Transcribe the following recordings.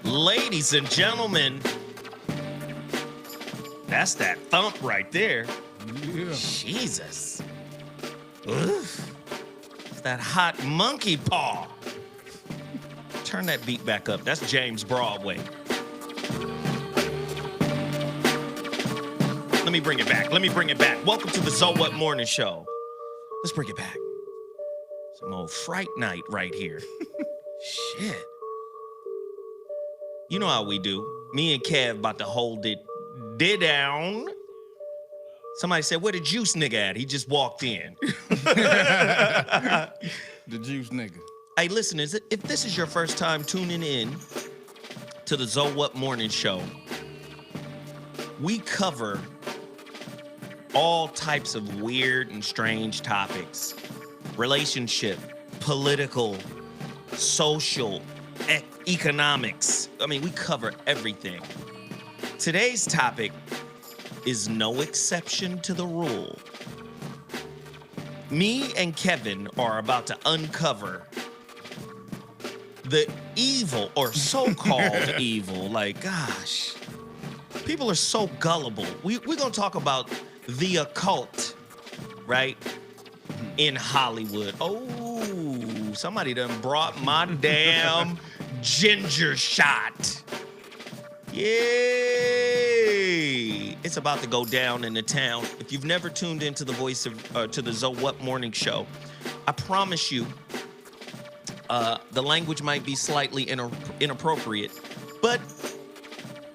Ladies and gentlemen, that's that thump right there. Yeah. Jesus. Oof. It's that hot monkey paw. Turn that beat back up. That's James Broadway. Let me bring it back. Welcome to the ZoWhat Morning Show. Let's bring it back. Some old Fright Night right here. Shit. You know how we do. Me and Kev about to hold it down. Somebody said, where the juice nigga at? He just walked in. The juice nigga. Hey, listen, if this is your first time tuning in to the ZoWhat Morning Show, we cover all types of weird and strange topics. Relationship, political, social, economics. I mean, we cover everything. Today's topic is no exception to the rule. Me and Kevin are about to uncover the evil, or so-called evil. Like, gosh, people are so gullible. We're going to talk about the occult, right? In Hollywood. Oh, somebody done brought my damn ginger shot. Yay! It's about to go down in the town. If you've never tuned into the voice of to the ZoWhat Morning Show, I promise you, the language might be slightly inappropriate, but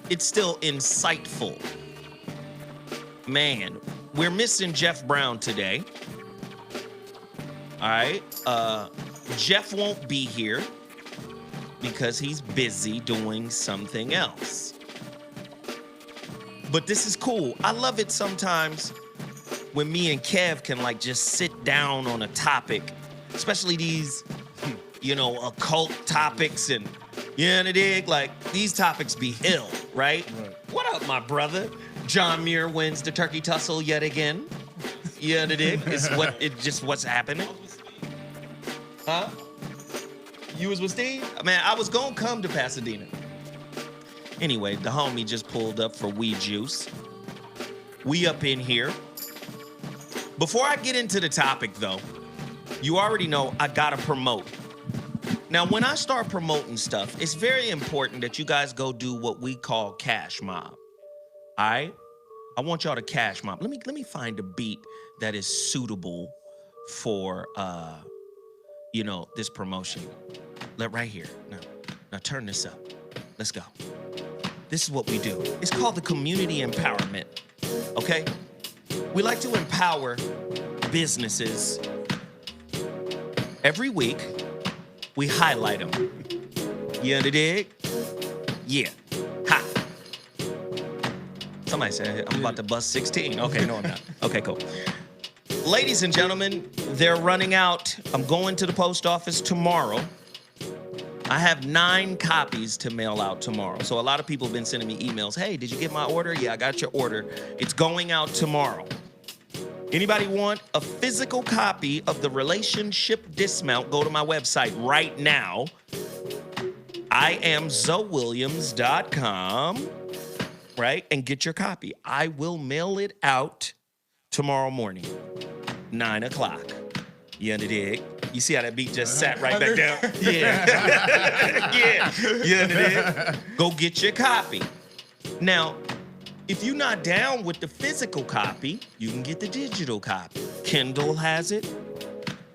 it's still insightful. Man, we're missing Jeff Brown today. All right, Jeff won't be here because he's busy doing something else. But this is cool. I love it sometimes when me and Kev can like just sit down on a topic, especially these, you know, occult topics, and you know the dig? Like, these topics be ill, right? What up, my brother? John Muir wins the turkey tussle yet again. You know the dig? It's what's happening. Huh? You was with Steve? Man, I was gonna come to Pasadena. Anyway, the homie just pulled up for weed juice. We up in here. Before I get into the topic, though, you already know I gotta promote. Now, when I start promoting stuff, it's very important that you guys go do what we call cash mob. All right? I want y'all to cash mob. Let me find a beat that is suitable for this promotion. Right here. Now turn this up. Let's go. This is what we do. It's called the community empowerment. Okay? We like to empower businesses. Every week, we highlight them. You under dig? Yeah. Ha. Somebody said I'm about to bust 16. Okay, no, I'm not. Okay, cool. Ladies and gentlemen, they're running out. I'm going to the post office tomorrow. I have 9 copies to mail out tomorrow. So a lot of people have been sending me emails. Hey, did you get my order? Yeah, I got your order. It's going out tomorrow. Anybody want a physical copy of the relationship dismount? Go to my website right now. I am ZoWilliams.com, right? And get your copy. I will mail it out tomorrow morning, 9 o'clock. You under dig? You see how that beat just sat right back down? Yeah. Yeah. You under dig? Go get your copy. Now, if you're not down with the physical copy, you can get the digital copy. Kindle has it.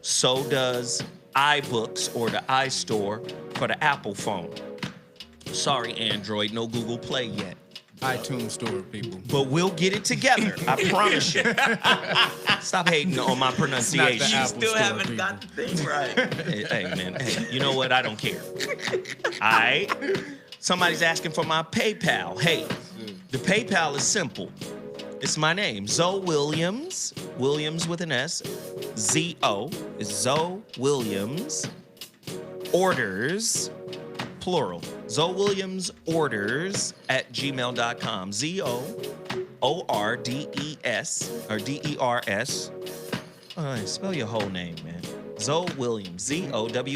So does iBooks or the iStore for the Apple phone. Sorry, Android, no Google Play yet. iTunes store, people. But we'll get it together. I promise you. Stop hating on my pronunciation. You still haven't got the thing right. Hey, man. Hey, you know what? I don't care. All right? Somebody's asking for my PayPal. Hey, the PayPal is simple. It's my name, Zo Williams. Williams with an S. Z-O is Zo Williams. Orders, plural. Zo Williams orders at gmail.com. Z-O-O-R-D-E-S or D-E-R-S. Spell your whole name, man. Zo Williams. Z-O-W-I-L-L-I-A-M-S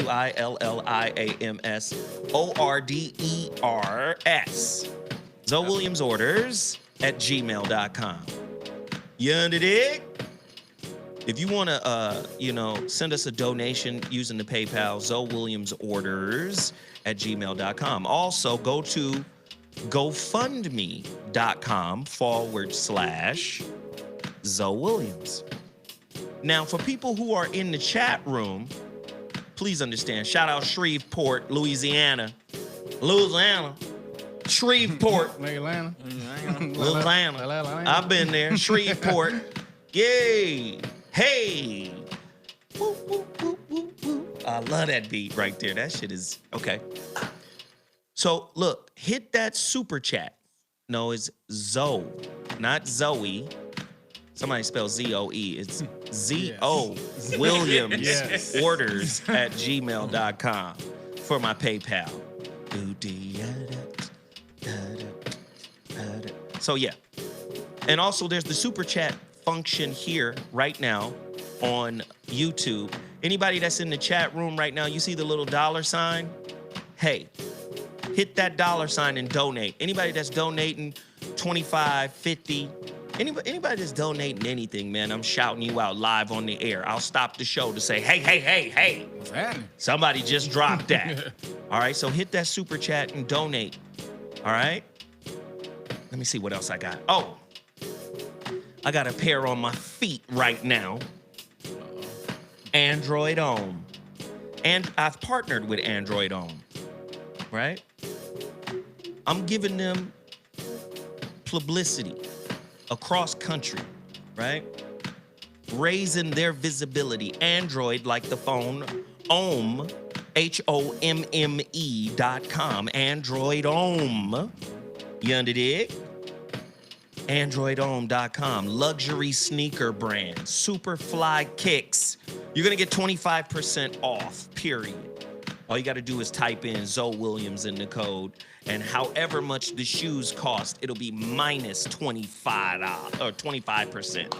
O-R-D-E-R-S. Zo Williams orders at gmail.com. You under dig? If you want to, send us a donation using the PayPal, Zo Williams orders at gmail.com. Also, go to GoFundMe.com/Zo Williams. Now, for people who are in the chat room, please understand. Shout out Shreveport, Louisiana. Shreveport. Atlanta. I've been there. Shreveport. Yay. Hey. Woo, woo, woo, woo, woo. I love that beat right there. That shit is okay. So look, hit that super chat. No, it's Zo, not Zoe. Somebody spell Z-O-E. It's Z-O Williams Yes. orders at gmail.com for my PayPal. So yeah. And also there's the super chat function here right now on YouTube. Anybody that's in the chat room right now, you see the little $sign? Hey, hit that $sign and donate. Anybody that's donating 25, 50, anybody that's donating anything, man, I'm shouting you out live on the air. I'll stop the show to say, hey. What's happening? Somebody just dropped that. All right, so hit that super chat and donate. All right? Let me see what else I got. Oh, I got a pair on my feet right now. Android Ohm. And I've partnered with Android Ohm, right? I'm giving them publicity across country, right? Raising their visibility. Android, like the phone, Ohm, HOMME.com. Android Ohm. You under dig? AndroidOhm.com. Luxury sneaker brand. Super fly kicks. You're going to get 25% off, period. All you got to do is type in Zo Williams in the code, and however much the shoes cost, it'll be minus $25 or 25%.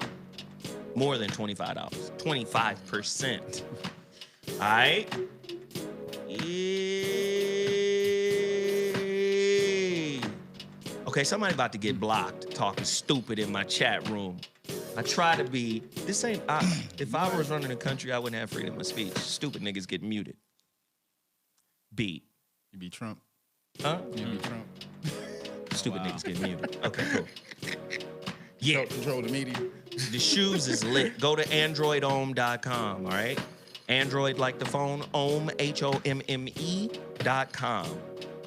More than $25. 25%. All right? Okay, somebody about to get blocked talking stupid in my chat room. I try to be. This ain't. If I was running the country, I wouldn't have freedom of speech. Stupid niggas get muted. Beat. You be Trump. Huh? You be Trump. Stupid niggas get muted. Okay, cool. Yeah. Control the media. The shoes is lit. Go to androidome.com, all right? Android like the phone, Ohm, HOMME.com.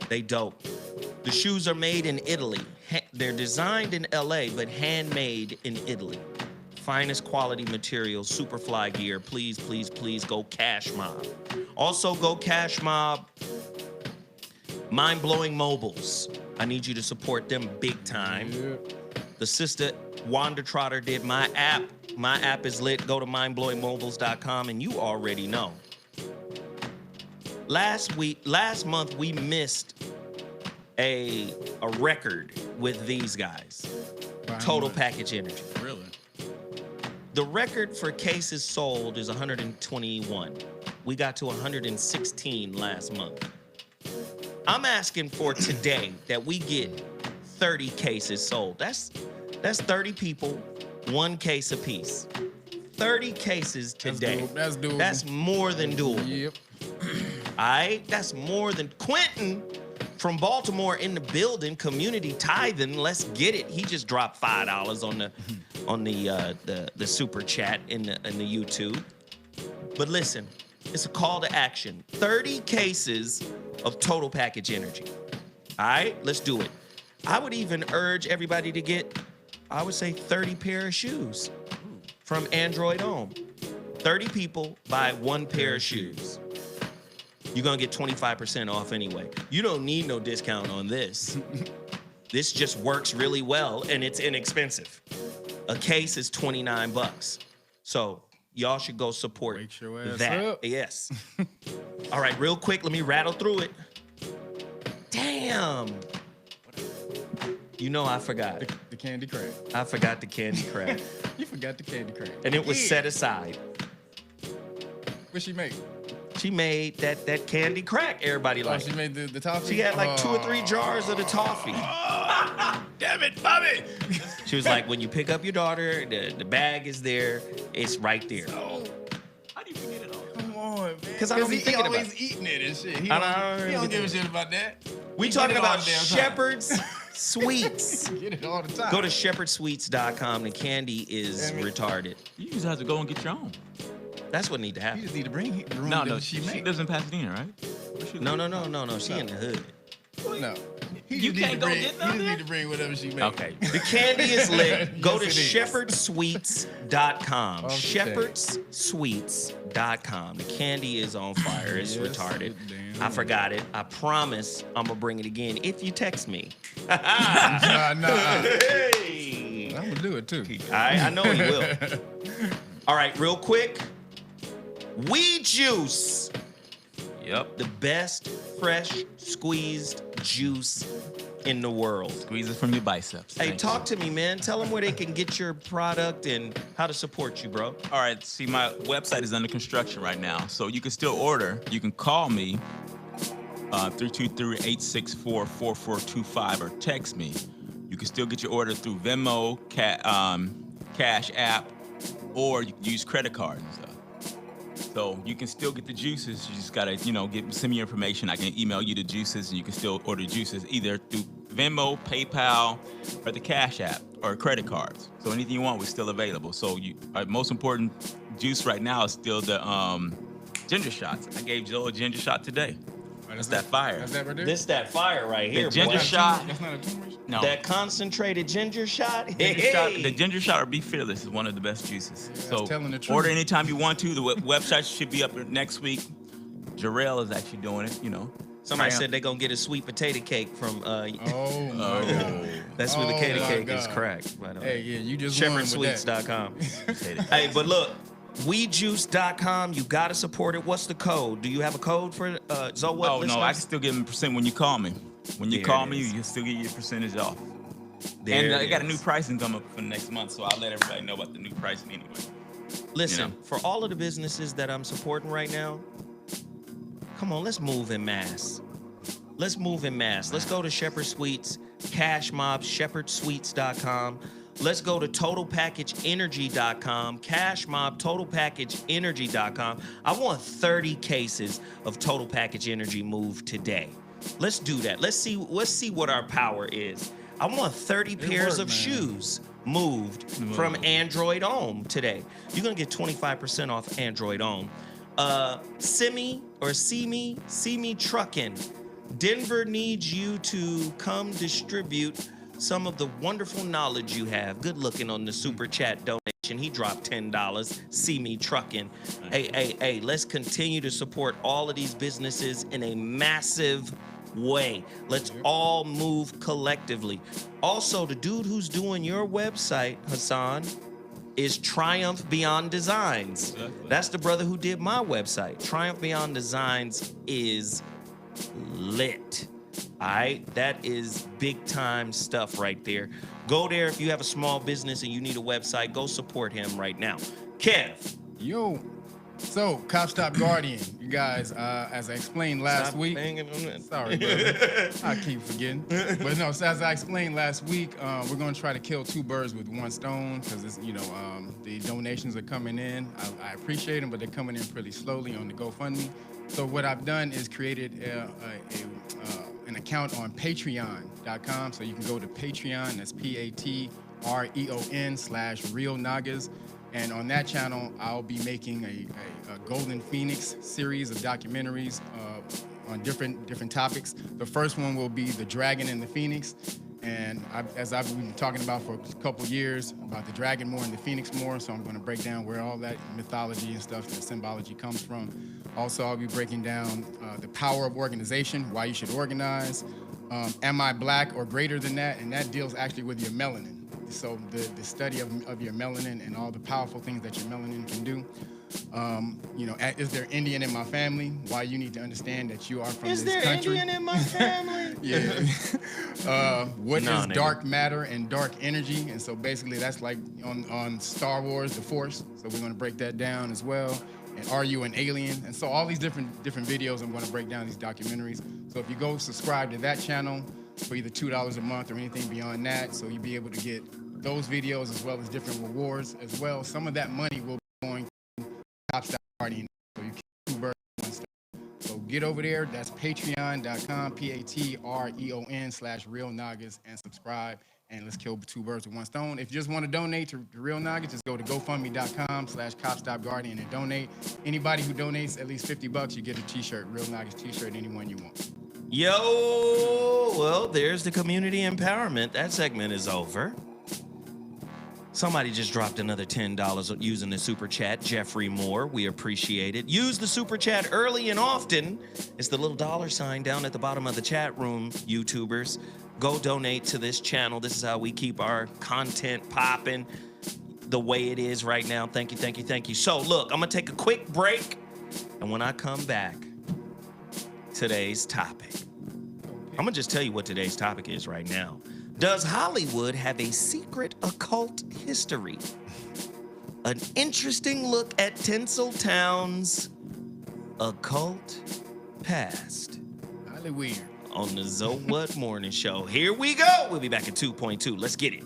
They dope. The shoes are made in Italy. They're designed in LA, but handmade in Italy. Finest quality materials, super fly gear. Please, please, please go Cash Mob. Also go Cash Mob. Mind Blowing Mobiles. I need you to support them big time. Yeah. The sister Wanda Trotter did my app. My app is lit. Go to mindblowingmobiles.com and you already know. Last month we missed a record with these guys. Total Package Energy. Really? The record for cases sold is 121. We got to 116 last month. I'm asking for today that we get 30 cases sold. That's 30 people, one case apiece. 30 cases today. That's doable. That's more than doable. Yep. All right, that's more than Quentin from Baltimore in the building. Community tithing. Let's get it. He just dropped $5 on the super chat in the YouTube. But listen, it's a call to action. 30 cases of Total Package Energy. All right, let's do it. I would even urge everybody to get, I would say, 30 pair of shoes from Android Home. 30 people buy one pair of shoes. You're gonna get 25% off anyway. You don't need no discount on this. This just works really well and it's inexpensive. A case is $29. So y'all should go support Wake your ass that. up. Yes. All right, real quick, let me rattle through it. Damn. You know I forgot. The candy crack. I forgot the candy crack. You forgot the candy crack. And it was set aside. What she make? She made that candy crack everybody liked. She made the toffee? She had like 2 or 3 jars of the toffee. Damn it, Bobby! She was like, when you pick up your daughter, the bag is there. It's right there. So, how do you forget it all? Come on, man. Because I don't be thinking about it. He always eating it and shit. He don't don't give a shit about that. We talking about Shepherd's Sweets. Get it all the time. Go to shepherdsweets.com. The candy is retarded. You just have to go and get your own. That's what need to happen. You just need to bring it. No, she lives in Pasadena, right? No. She in the hood. No. You can't go get nothing? You just need to bring whatever she makes. Okay. The candy is lit. Go Yes, to it is. shepherdsweets.com. Okay. Shepherdsweets.com. The candy is on fire. It's Yes, retarded. damn. I forgot it. I promise I'm going to bring it again if you text me. Nah. Hey. I'm going to do it too. I know he will. All right, real quick. Weed juice. Yep. The best fresh squeezed juice in the world. Squeeze it from your biceps. Hey, Thanks. talk to me, man. Tell them where they can get your product and how to support you, bro. All right, see, my website is under construction right now, so you can still order. You can call me, 323-864-4425, or text me. You can still get your order through Venmo, Cash App, or you can use credit cards and stuff. So you can still get the juices. You just gotta, send me your information. I can email you the juices, and you can still order juices either through Venmo, PayPal, or the Cash App, or credit cards. So anything you want, we're still available. So our most important juice right now is still the ginger shots. I gave Joe a ginger shot today. That's that fire. That's that right there? This that fire right here, The ginger boy. shot. That's not a turmeric? No. That concentrated ginger shot. The ginger shot or Be Fearless is one of the best juices. So telling the truth. order anytime you want to. The website should be up next week. Jarrell is actually doing it, Somebody said they're going to get a sweet potato cake from... Oh, my God. That's where the potato my cake is God. cracked. By the way. Hey, yeah, you just won with that. Shepherdsweets.com. Hey, but look, weedjuice.com, you got to support it. What's the code? Do you have a code for ZoWhat Oh, listeners? no, I can still give them a percent when you call me. When you There call it me, is. you can still get your percentage off. There And it I got a is. new pricing coming up for next month, so I'll let everybody know about the new pricing anyway. Listen, for all of the businesses that I'm supporting right now, come on, let's move in mass. Let's move in mass. Let's go to Shepherd Sweets, Cash Mob, shepherdsweets.com. Let's go to totalpackageenergy.com, cash mob, totalpackageenergy.com. I want 30 cases of Total Package Energy moved today. Let's do that. Let's see what our power is. I want 30 pairs of shoes moved from Android Home today. You're gonna get 25% off Android Home. See me trucking. Denver needs you to come distribute some of the wonderful knowledge you have. Good looking on the super chat donation. He dropped $10. See me trucking. Hey, let's continue to support all of these businesses in a massive way. Let's all move collectively. Also, the dude who's doing your website, Hassan, is Triumph Beyond Designs. That's the brother who did my website. Triumph Beyond Designs is lit. All right, that is big time stuff right there. Go there if you have a small business and you need a website. Go support him right now. Kev. Yo. So, Cop Stop Guardian, you guys, as I explained last week. Sorry, brother. I keep forgetting. But no, so as I explained last week, we're going to try to kill two birds with one stone because it's, the donations are coming in. I appreciate them, but they're coming in pretty slowly on the GoFundMe. So what I've done is created an account on Patreon.com. So you can go to Patreon. That's Patreon/Real Nagas. And on that channel, I'll be making a Golden Phoenix series of documentaries on different topics. The first one will be the Dragon and the Phoenix. And as I've been talking about for a couple years, about the dragon more and the phoenix more, so I'm going to break down where all that mythology and stuff, that symbology comes from. Also, I'll be breaking down the power of organization, why you should organize. Am I black or greater than that? And that deals actually with your melanin. So the study of your melanin and all the powerful things that your melanin can do. Is there Indian in my family? Why you need to understand that you are from this country. Is there Indian in my family? Yeah. What is dark matter and dark energy? And so basically that's like on Star Wars, the Force. So we're going to break that down as well. And are you an alien? And so all these different videos, I'm going to break down these documentaries. So if you go subscribe to that channel for either $2 a month or anything beyond that, so you'll be able to get those videos as well as different rewards as well. Some of that money will be going to Cop Stop Guardian. So you can two birds with one stone. So get over there. That's patreon.com, Patreon/Real Nagas, and subscribe. And let's kill two birds with one stone. If you just want to donate to Real Nagas, just go to GoFundMe.com/CopStopGuardian and donate. Anybody who donates at least $50, you get a t-shirt, Real Nagas t-shirt, any one you want. Yo, well, there's the community empowerment. That segment is over. Somebody just dropped another $10 using the super chat. Jeffrey Moore, we appreciate it. Use the super chat early and often. It's the little $ down at the bottom of the chat room, YouTubers. Go donate to this channel. This is how we keep our content popping the way it is right now. Thank you, thank you, thank you. So look, I'm gonna take a quick break, and when I come back, today's topic. I'm gonna just tell you what today's topic is right now. Does Hollywood have a secret occult history? An interesting look at Tinseltown's occult past. Hollywood. On the ZoWhat Morning Show. Here we go. We'll be back at 2.2. Let's get it.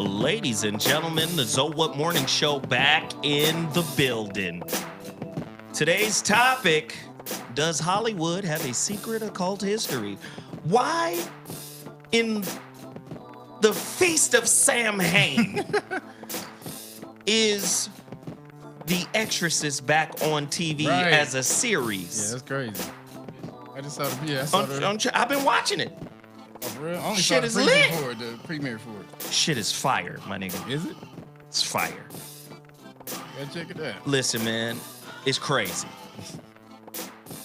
Ladies and gentlemen, the ZoWhat Morning Show back in the building. Today's topic, does Hollywood have a secret occult history? Why, in the Feast of Samhain, is The Exorcist back on TV as a series? Yeah, that's crazy. I just saw the I've been watching it. Oh, for real? I only Shit saw is lit. the premiere for it. Shit is fire, my nigga. Is it? It's fire. Gotta check it out. Listen, man, it's crazy.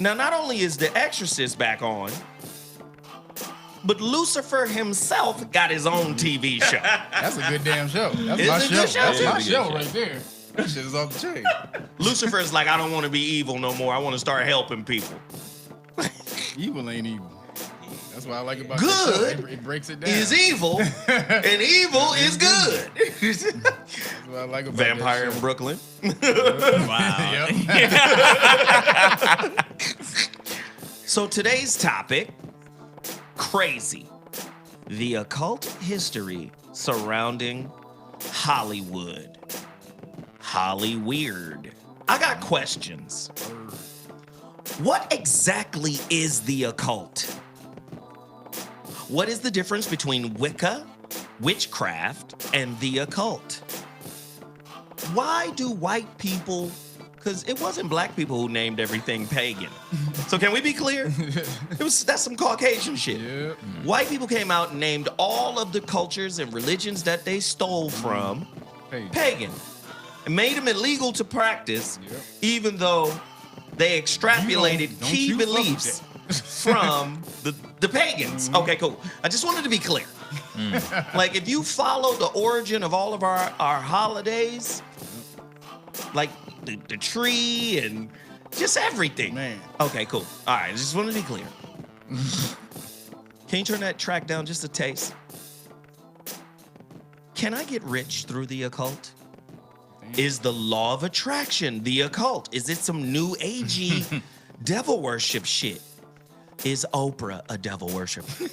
Now, not only is The Exorcist back on, but Lucifer himself got his own TV show. That's a good damn show. That's It's my a show. good show. That's It my is a good show show. right there. That shit is off the chain. Lucifer is like, I don't want to be evil no more. I want to start helping people. Evil ain't evil. That's what I like about Good this show. It breaks it down. Is evil, and evil is good. That's what I like about Vampire that in Brooklyn. Wow. Yep. So today's topic, crazy. The occult history surrounding Hollywood. Hollyweird. I got questions. What exactly is the occult? What is the difference between Wicca, witchcraft, and the occult? Why do white people, because it wasn't black people who named everything pagan. So can we be clear? That's some Caucasian shit. Yep. White people came out and named all of the cultures and religions that they stole from pagan. And made them illegal to practice, even though they extrapolated Don't key you fuck with beliefs from the pagans. Okay, cool. I just wanted to be clear. Like, if you follow the origin of all of our holidays, like the tree and just everything. Man. Okay, cool. All right, I just wanted to be clear. Can you turn that track down just a taste? Can I get rich through the occult? Is the law of attraction the occult? Is it some new agey devil worship shit? Is Oprah a devil worshiper?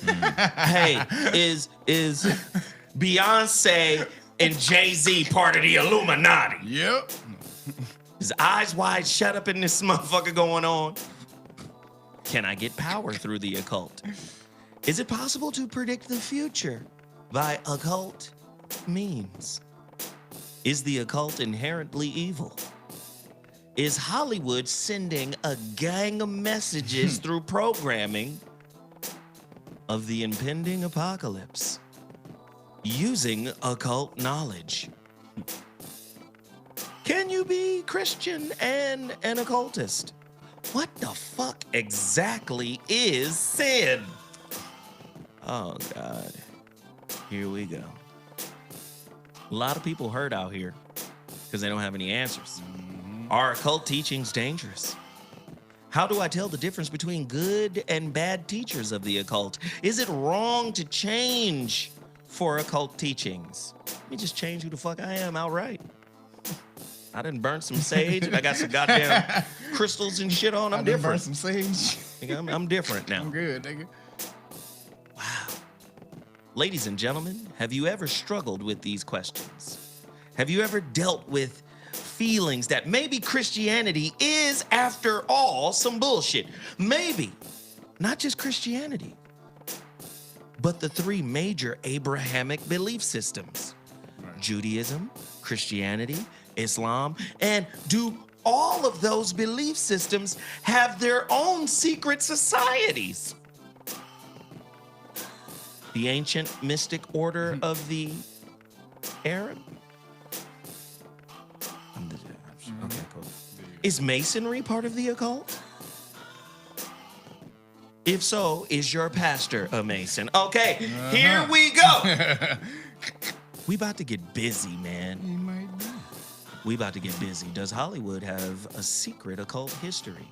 Hey, is Beyonce and Jay-Z part of the Illuminati? Yep. Is Eyes Wide Shut up in this motherfucker going on? Can I get power through the occult? Is it possible to predict the future by occult means? Is the occult inherently evil? Is Hollywood sending a gang of messages through programming of the impending apocalypse using occult knowledge? Can you be Christian and an occultist? What the fuck exactly is sin? Oh, God. Here we go. A lot of people hurt out here because they don't have any answers. Are occult teachings dangerous? How do I tell the difference between good and bad teachers of the occult? Is it wrong to change for occult teachings? Let me just change who the fuck I am outright. I done burnt some sage and I got some goddamn crystals and shit on. I'm Burn different. some sage. Nigga, I'm different now. I'm good, nigga. Wow. Ladies and gentlemen, have you ever struggled with these questions? Have you ever dealt with feelings that maybe Christianity is, after all, some bullshit? Maybe not just Christianity, but the three major Abrahamic belief systems: Judaism, Christianity, Islam. And do all of those belief systems have their own secret societies? The ancient mystic order of the Arab? Okay, cool. Is Masonry part of the occult? If so, is your pastor a Mason? Okay, here we go. We about to get busy, man. He might be. We about to get busy. Does Hollywood have a secret occult history?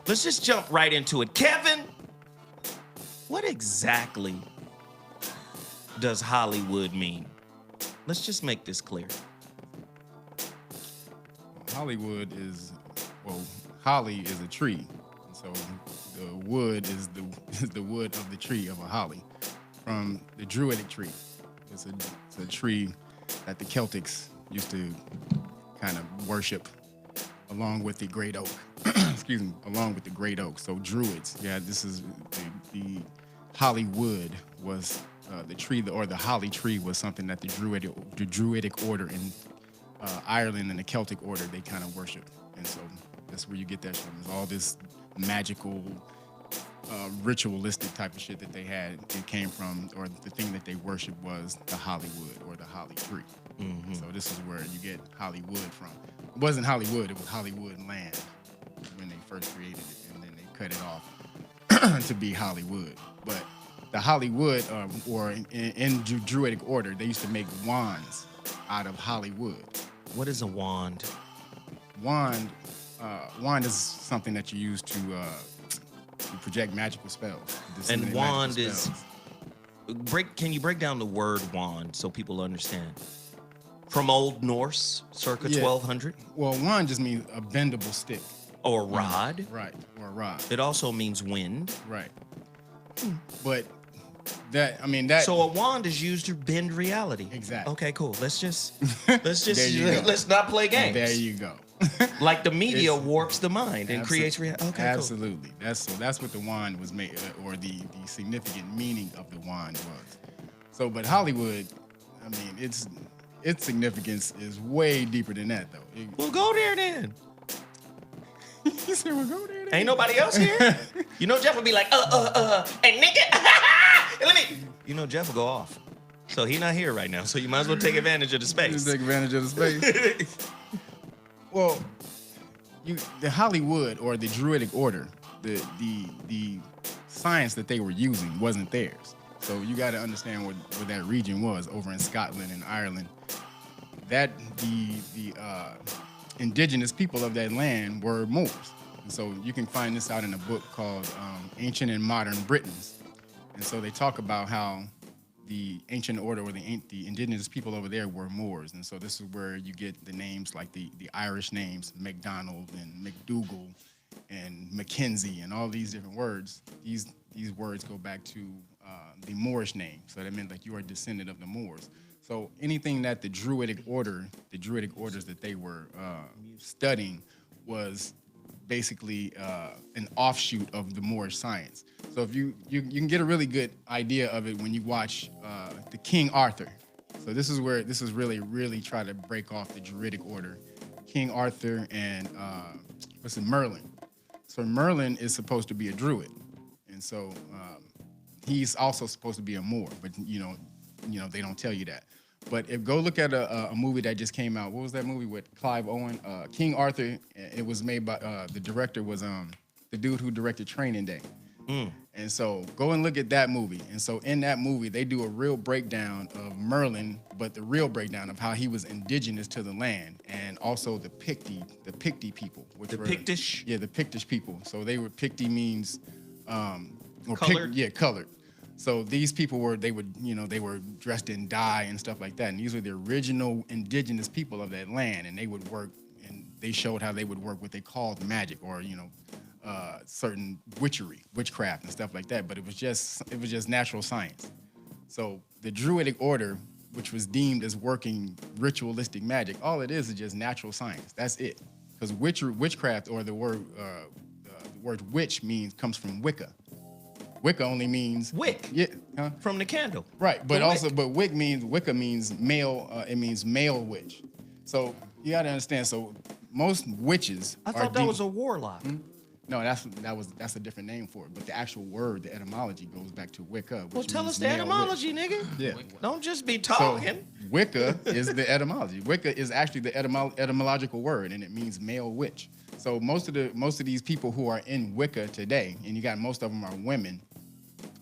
Let's just jump right into it. Kevin, what exactly does Hollywood mean? Let's just make this clear. Hollywood is, well, holly is a tree. So the wood is the wood of the tree of a holly from the Druidic tree. It's a tree that the Celtics used to kind of worship along with the great oak. Excuse me, along with the great oak. So druids, yeah, this is the Hollywood was the tree, or the holly tree was something that the Druidic order in Ireland and the Celtic order, they kind of worship. And so that's where you get that from. There's all this magical, ritualistic type of shit that they had. It came from, or the thing that they worshiped was the Hollywood or the holly tree. Mm-hmm. So this is where you get Hollywood from. It wasn't Hollywood, it was Hollywood land when they first created it, and then they cut it off to be Hollywood. But the Hollywood, or in Druidic order, they used to make wands out of Hollywood. What is a wand? Wand is something that you use to project magical spells. And wand is Can you break down the word wand so people understand? From Old Norse, circa 1200? Well, wand just means a bendable stick. Or rod. Right, or a rod. It also means wind. Right. But that. So a wand is used to bend reality. Exactly. Okay, cool. Let's not play games. There you go. Like the media warps the mind and creates reality. Okay, absolutely. Cool. That's what the wand was made, or the significant meaning of the wand was. So, but Hollywood, I mean, its significance is way deeper than that, though. We'll go there then. You said we'll go there then? Ain't nobody else here? You know Jeff would be like, hey, nigga, let me. You know Jeff will go off. So he's not here right now, so you might as well take advantage of the space. Take advantage of the space. Well, the Hollywood or the Druidic order, the science that they were using wasn't theirs. So you got to understand what that region was over in Scotland and Ireland. That the indigenous people of that land were Moors. And so you can find this out in a book called Ancient and Modern Britons. And so they talk about how the ancient order or the indigenous people over there were Moors. And so this is where you get the names like the Irish names, MacDonald and McDougal and Mackenzie and all these different words. These words go back to the Moorish name. So that meant like you are a descendant of the Moors. So anything that the Druidic orders that they were studying was basically an offshoot of the Moorish science. So if you can get a really good idea of it when you watch the King Arthur. So this is really try to break off the Druidic order. King Arthur and Merlin. So Merlin is supposed to be a Druid, and so he's also supposed to be a Moor, but you know they don't tell you that. But go look at a movie that just came out. What was that movie with Clive Owen? King Arthur. It was made by the director was the dude who directed Training Day. And so go and look at that movie. And so in that movie, they do a real breakdown of Merlin, but the real breakdown of how he was indigenous to the land, and also the Picty people. The Pictish? Yeah, the Pictish people. So they were, Picty means colored. Colored. So these people were dressed in dye and stuff like that. And these were the original indigenous people of that land. And they would work, and they showed how they would work what they called magic, or, certain witchcraft and stuff like that. But it was just natural science. So the Druidic order, which was deemed as working ritualistic magic, all it is just natural science. That's it. Because witchcraft, or the word witch comes from Wicca. Wicca only means wick. Yeah, huh? From the candle. Right, but Wicca means male. It means male witch. So you got to understand. So most witches. I thought that was a warlock. No, that's a different name for it. But the actual word, the etymology, goes back to Wicca. Well, tell us the etymology, nigga. Yeah. Don't just be talking. So, Wicca is the etymology. Wicca is actually the etymological word, and it means male witch. So most of these people who are in Wicca today, and you got most of them are women,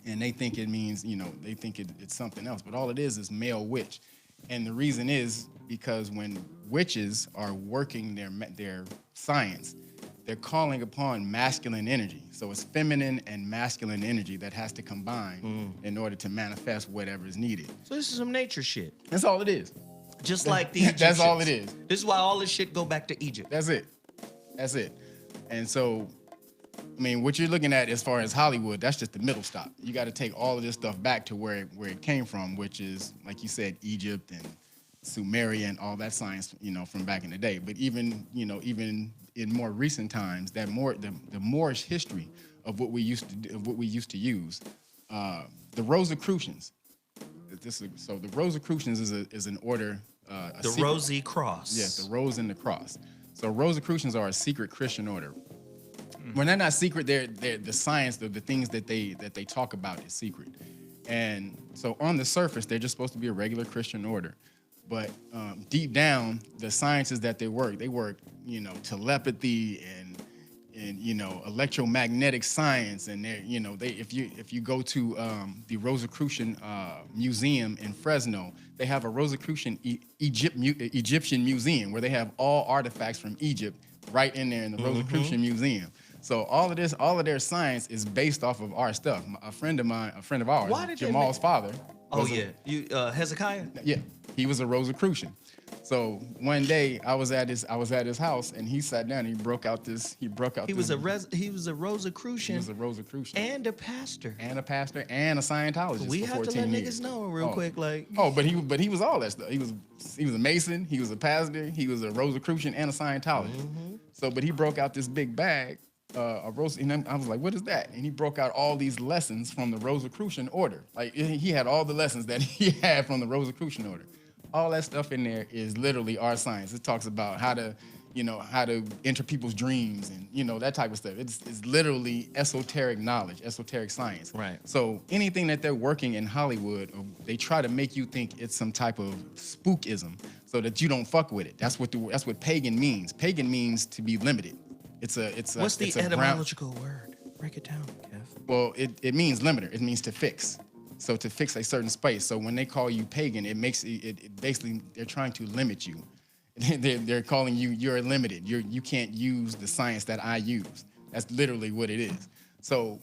and they think it means, it's something else. But all it is male witch. And the reason is because when witches are working their science, they're calling upon masculine energy. So it's feminine and masculine energy that has to combine in order to manifest whatever is needed. So this is some nature shit. That's all it is. Just like the Egyptians. That's all it is. This is why all this shit go back to Egypt. That's it. And so I mean, what you're looking at as far as Hollywood, that's just the middle stop. You got to take all of this stuff back to where it came from, which is, like you said, Egypt and Sumeria and all that science, from back in the day. But even in more recent times, the Moorish history of what we used to use, the Rosicrucians. So the Rosicrucians is an order. The Rosy Cross. Yes, the Rose and the Cross. So Rosicrucians are a secret Christian order. When they're not secret, they're the science, the things that they talk about is secret. And so on the surface, they're just supposed to be a regular Christian order. But deep down, the sciences that they work, telepathy and electromagnetic science, and if you go to the Rosicrucian Museum in Fresno, they have a Rosicrucian Egyptian museum where they have all artifacts from Egypt right in there in the Rosicrucian Museum. So all of their science is based off of our stuff. A friend of ours, Jamal's father. Hezekiah? Yeah, he was a Rosicrucian. So one day I was at his house and he sat down and he broke out. He was a Rosicrucian. He was a Rosicrucian. And a pastor. And a Scientologist. We have to let niggas know real quick, like. Oh, but he was all that stuff. He was a Mason. He was a pastor. He was a Rosicrucian and a Scientologist. So, but he broke out this big bag. And I was like, what is that? And he broke out all these lessons from the Rosicrucian order. Like he had all the lessons that he had from the Rosicrucian order. All that stuff in there is literally our science. It talks about how to enter people's dreams and that type of stuff. It's literally esoteric knowledge, esoteric science. Right. So anything that they're working in Hollywood, they try to make you think it's some type of spookism, so that you don't fuck with it. That's what pagan means. Pagan means to be limited. What's the etymological word? Break it down, Kev. Well, it means limiter. It means to fix. So to fix a certain space. So when they call you pagan, it basically they're trying to limit you. They're calling you're limited. You can't use the science that I use. That's literally what it is. So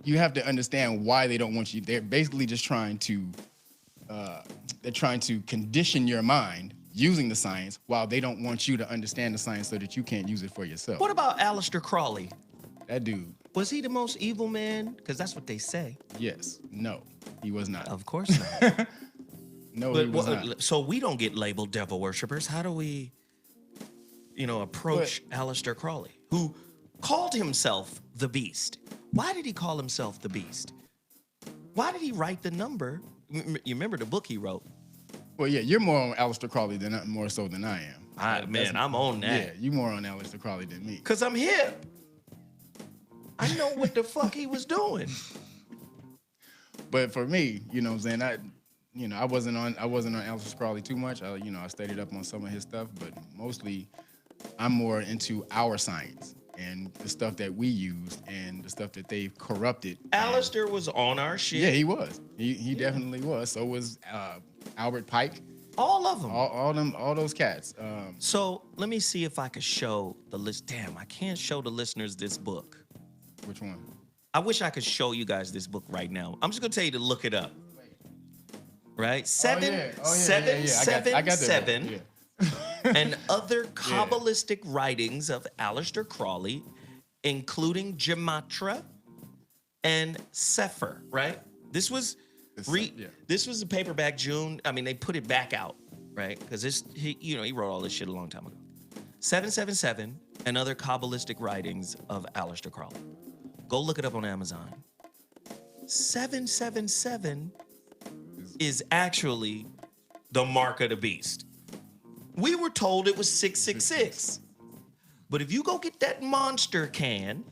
you have to understand why they don't want you. They're basically just trying to condition your mind using the science, while they don't want you to understand the science so that you can't use it for yourself. What about Aleister Crowley? That dude. Was he the most evil man? Because that's what they say. Yes. No, he was not. Of course not. No, he was not. So we don't get labeled devil worshippers. How do we, approach Aleister Crowley, who called himself the Beast? Why did he call himself the Beast? Why did he write the number? You remember the book he wrote? Well, yeah, you're more on Aleister Crowley more so than I am. I'm on that. Yeah, you more on Aleister Crowley than me. Cause I'm hip. I know what the fuck he was doing. But for me, you know what I'm saying, I wasn't on Aleister Crowley too much. I studied up on some of his stuff, but mostly I'm more into our science and the stuff that we used and the stuff that they've corrupted. Aleister was on our shit. Yeah, he was. He definitely was. So was Albert Pike. All of them. All those cats. So let me see if I could show the list. Damn, I can't show the listeners this book. Which one? I wish I could show you guys this book right now. I'm just gonna tell you to look it up. Right? Seven, and other Kabbalistic writings of Aleister Crowley, including Gematria and Sefer, right? This was a paperback June. I mean, they put it back out, right? Because he wrote all this shit a long time ago. 777 and other Kabbalistic writings of Aleister Crowley. Go look it up on Amazon. 777 is actually the mark of the beast. We were told it was 666. But if you go get that Monster can,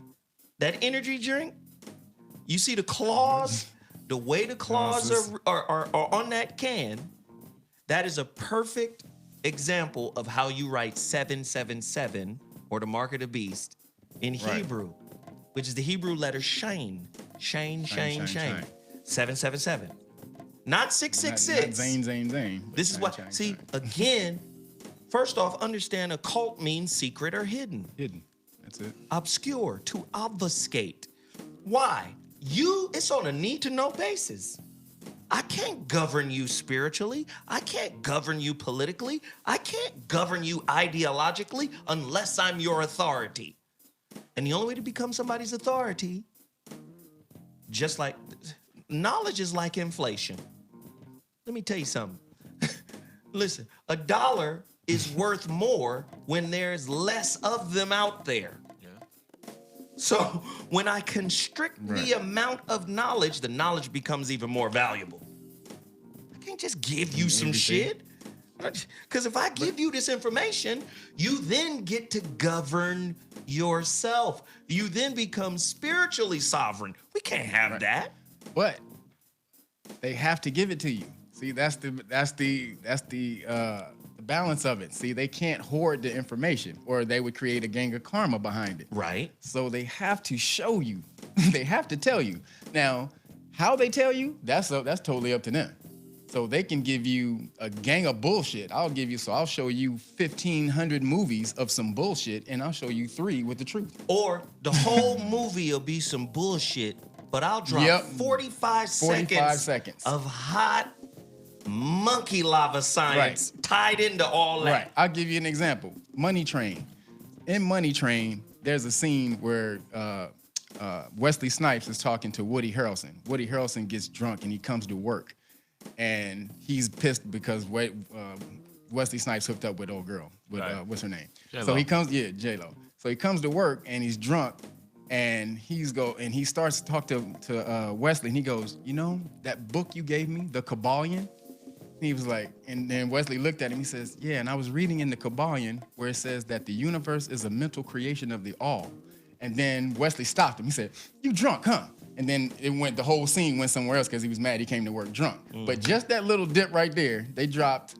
that energy drink, you see the claws, the way the claws are on that can, that is a perfect example of how you write 777 or the mark of the beast in Hebrew, which is the Hebrew letter Shane. Shane. 777. Not 666. Not Zane. This is what, again, first off, understand occult means secret or hidden. Hidden, that's it. Obscure, to obfuscate. Why? It's on a need-to-know basis. I can't govern you spiritually. I can't govern you politically. I can't govern you ideologically unless I'm your authority. And the only way to become somebody's authority, just like knowledge is like inflation. Let me tell you something. Listen, $1 is worth more when there's less of them out there. Yeah. So when I constrict the amount of knowledge, the knowledge becomes even more valuable. I can't just give you some shit. Because if I give you this information, you then get to govern yourself. You then become spiritually sovereign. We can't have that. But they have to give it to you. See, that's the balance of it. See, they can't hoard the information, or they would create a gang of karma behind it. Right. So they have to show you. They have to tell you. Now, how they tell you, that's totally up to them. So they can give you a gang of bullshit. I'll show you 1,500 movies of some bullshit, and I'll show you 3 with the truth. Or the whole movie will be some bullshit, but I'll drop 45 seconds of hot monkey lava science tied into all that. Right. I'll give you an example. Money Train. In Money Train, there's a scene where Wesley Snipes is talking to Woody Harrelson. Woody Harrelson gets drunk and he comes to work. And he's pissed because Wesley Snipes hooked up with old girl. With what's her name? J-Lo. So he comes, J-Lo. So he comes to work and he's drunk, and he starts to talk to Wesley, and he goes, you know that book you gave me, the Kabbalion? He was like, and then Wesley looked at him. He says, yeah, and I was reading in the Kabbalion where it says that the universe is a mental creation of the all. And then Wesley stopped him. He said, you drunk, huh? And then the whole scene went somewhere else because he was mad he came to work drunk. But just that little dip right there, they dropped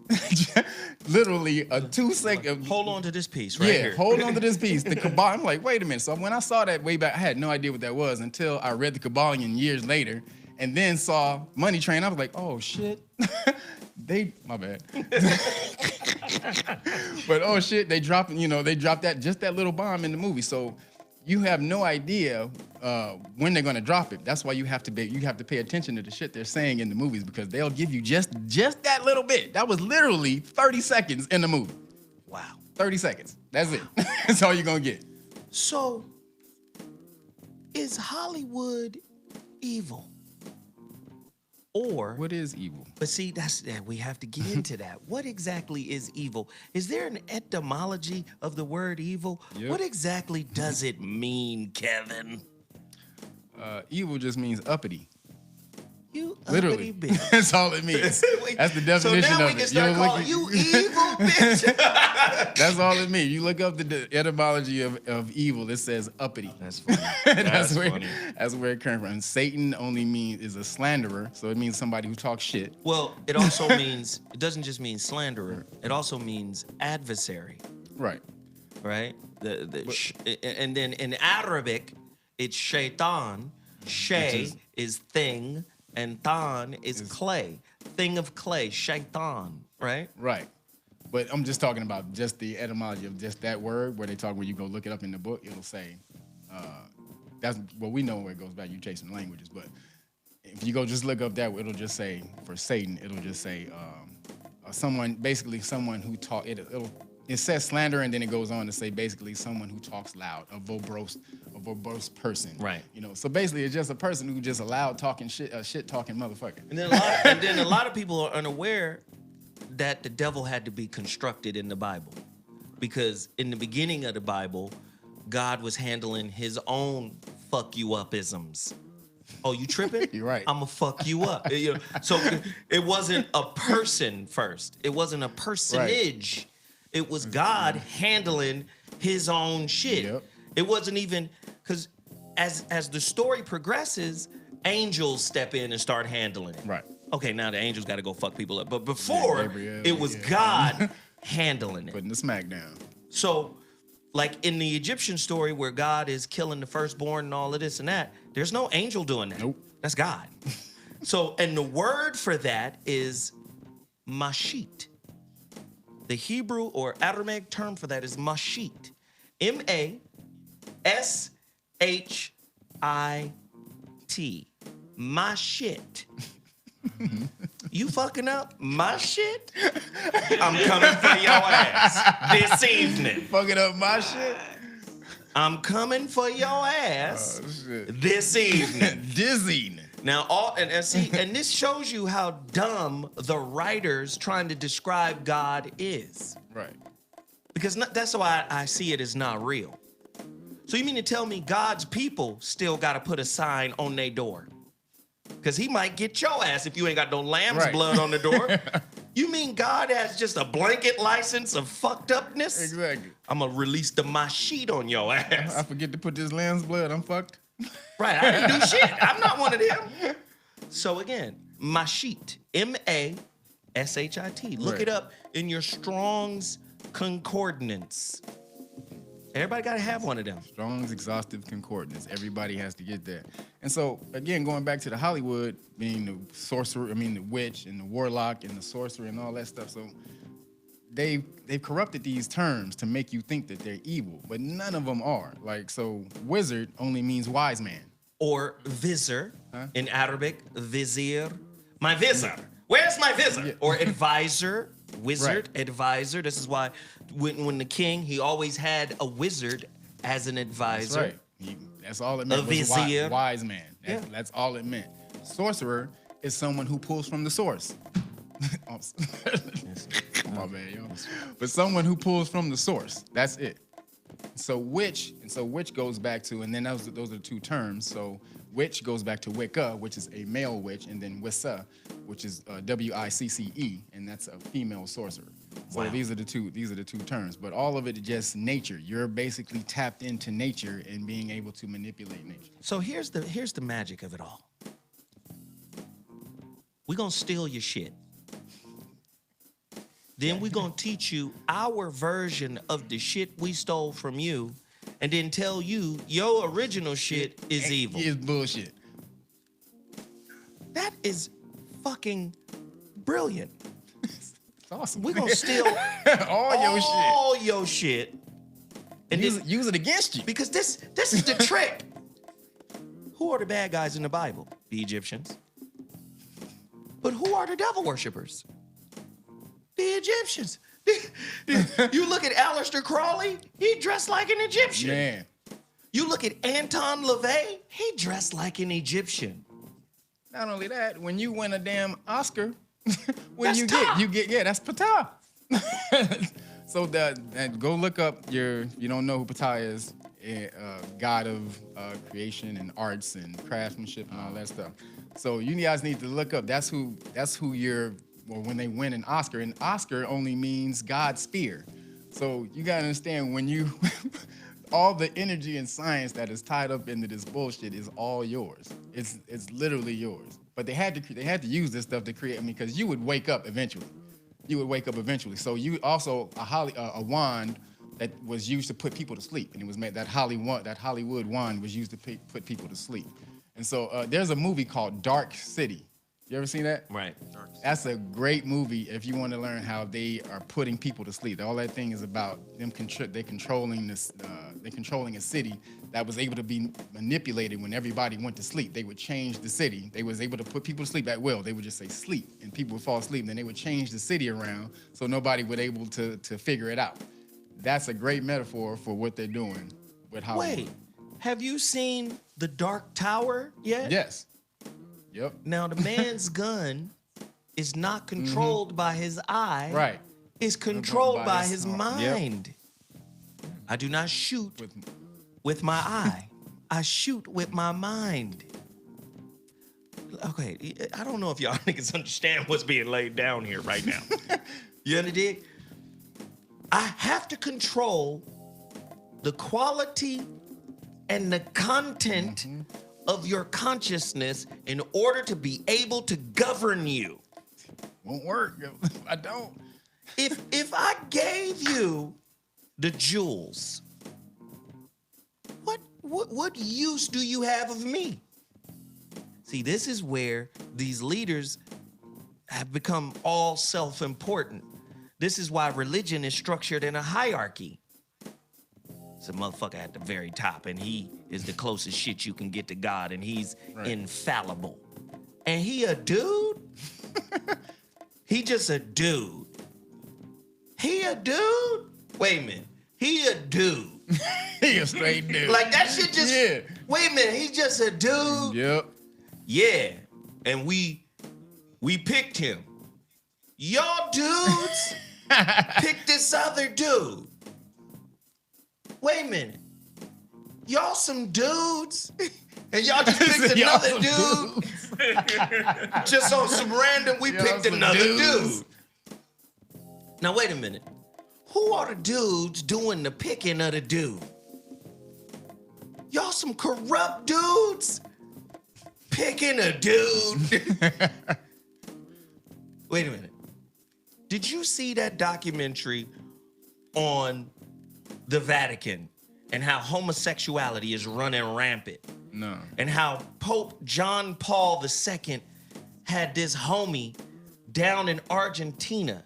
literally a 2-second. Hold on to this piece right here. Yeah, hold on to this piece. The Kabbalion, I'm like, wait a minute. So when I saw that way back, I had no idea what that was until I read the Kabbalion years later and then saw Money Train. I was like, oh, shit. My bad. But oh, shit, they dropped that little bomb in the movie. So you have no idea when they're gonna drop it. That's why you have to pay attention to the shit they're saying in the movies, because they'll give you just that little bit. That was literally 30 seconds in the movie. Wow. 30 seconds. That's it. That's all you're gonna get. So, is Hollywood evil? Or What is evil? But see, we have to get into that. What exactly is evil? Is there an etymology of the word evil? Yep. What exactly does it mean, Kevin? Evil just means uppity. You Literally. uppity bitch. That's all it means. That's the definition so now of we can it. start calling you evil bitch. That's all it means. You look up the etymology of evil, it says uppity. That's funny. That's funny. That's where it comes from. Satan is a slanderer, so it means somebody who talks shit. Well, it also means, it doesn't just mean slanderer. It also means adversary, Right. right? And then in Arabic, it's shaitan. Shay is thing, and tan is clay. Thing of clay, shaitan, right? Right. But I'm just talking about just the etymology of just that word, where you go look it up in the book, it'll say, that's well, we know where it goes back. You chasing languages, but if you go just look up that, it'll just say for Satan, it'll just say someone who talk. It says slander, and then it goes on to say basically someone who talks loud, a verbose person. Right. You know, so basically it's just a person who just a loud talking shit talking motherfucker. And then a lot of people are unaware that the devil had to be constructed in the Bible, because in the beginning of the Bible, God was handling his own fuck you up isms. Oh, you tripping? You're right. I'ma fuck you up. So it wasn't a person first. It wasn't a personage. Right. It was God handling his own shit. Yep. It wasn't even, because as the story progresses, angels step in and start handling it. Right. Okay, now the angels got to go fuck people up. But before, it was God handling it. Putting the smack down. So, like in the Egyptian story where God is killing the firstborn and all of this and that, there's no angel doing that. Nope. That's God. So, and the word for that is mashit. The Hebrew or Aramaic term for that is mashit. M-A-S-H-I-T. My shit. You fucking up my shit? I'm coming for your ass this evening. Fucking up my shit? I'm coming for your ass shit. this evening. This evening. Now, and this shows you how dumb the writers trying to describe God is. Right. Because that's why I see it as not real. So you mean to tell me God's people still got to put a sign on their door? Because he might get your ass if you ain't got no lamb's blood on the door. You mean God has just a blanket license of fucked upness? Exactly. I'm going to release the mashit on your ass. I forget to put this lamb's blood. I'm fucked. Right, I didn't do shit. I'm not one of them. So again, mashit, M-A-S-H-I-T. Look it up in your Strong's Concordance. Everybody got to have one of them. Strong's Exhaustive Concordance. Everybody has to get that. And so, again, going back to the Hollywood, being the sorcerer, the witch and the warlock and the sorcerer and all that stuff. So they've corrupted these terms to make you think that they're evil, but none of them are. Like, so wizard only means wise man. Or vizier, in Arabic, vizier. My vizier. Where's my vizier? Yeah. Or advisor, wizard, advisor. This is why when the king, he always had a wizard as an advisor. That's right. That's all it meant. A vizier. Wise man. That's all it meant. Sorcerer is someone who pulls from the source. My bad, yo. But someone who pulls from the source. That's it. So witch goes back to, and then those are the two terms. So witch goes back to Wicca, which is a male witch, and then Wicca, which is W-I-C-C-E, and that's a female sorcerer. So these are the two terms. But all of it is just nature. You're basically tapped into nature and being able to manipulate nature. So here's the magic of it all. We're gonna steal your shit. Then we're gonna teach you our version of the shit we stole from you, and then tell you your original shit is evil. It's bullshit. That is fucking brilliant. It's awesome. We're gonna steal all your shit. And use it against you. Because this is the trick. Who are the bad guys in the Bible? The Egyptians. But who are the devil worshippers? The Egyptians. You look at Aleister Crowley, he dressed like an Egyptian. Man. You look at Anton LaVey, he dressed like an Egyptian. Not only that, when you win a damn Oscar, That's top. you get that's Ptah. So go look up you don't know who Ptah is, god of creation and arts and craftsmanship and all that stuff. So you guys need to look up. That's who you're. Or when they win an Oscar, and Oscar only means God's spear. So you gotta understand when you, all the energy and science that is tied up into this bullshit is all yours. It's literally yours. But they had to use this stuff to create. Because you would wake up eventually. So you also a wand that was used to put people to sleep, and it was made that Hollywood wand was used to put people to sleep. And so there's a movie called Dark City. You ever seen that? Right. That's a great movie if you want to learn how they are putting people to sleep. All that thing is about them controlling a city that was able to be manipulated when everybody went to sleep. They would change the city. They was able to put people to sleep at will. They would just say sleep, and people would fall asleep. And then they would change the city around so nobody would able to figure it out. That's a great metaphor for what they're doing with Hollywood. Wait, have you seen The Dark Tower yet? Yes. Yep. Now, the man's gun is not controlled by his eye. Right. It's controlled by his heart. mind. Yep. I do not shoot with my eye. I shoot with my mind. Okay, I don't know if y'all niggas understand what's being laid down here right now. You understand? I have to control the quality and the content of your consciousness in order to be able to govern you. Won't work. I don't. If I gave you the jewels, what use do you have of me? See, this is where these leaders have become all self-important. This is why religion is structured in a hierarchy. It's a motherfucker at the very top, and he is the closest shit you can get to God, and he's infallible. And he a dude? He just a dude. He a dude? Wait a minute. He a dude. He a straight dude. Like that shit just. Yeah. Wait a minute, he's just a dude. Yep. Yeah, and we picked him. Y'all dudes picked this other dude. Wait a minute. Y'all some dudes? And y'all just picked another dude? Just on some random, we picked another dude. Now, wait a minute. Who are the dudes doing the picking of the dude? Y'all some corrupt dudes? Picking a dude? Wait a minute. Did you see that documentary on the Vatican and how homosexuality is running rampant? No. And how Pope John Paul II had this homie down in Argentina.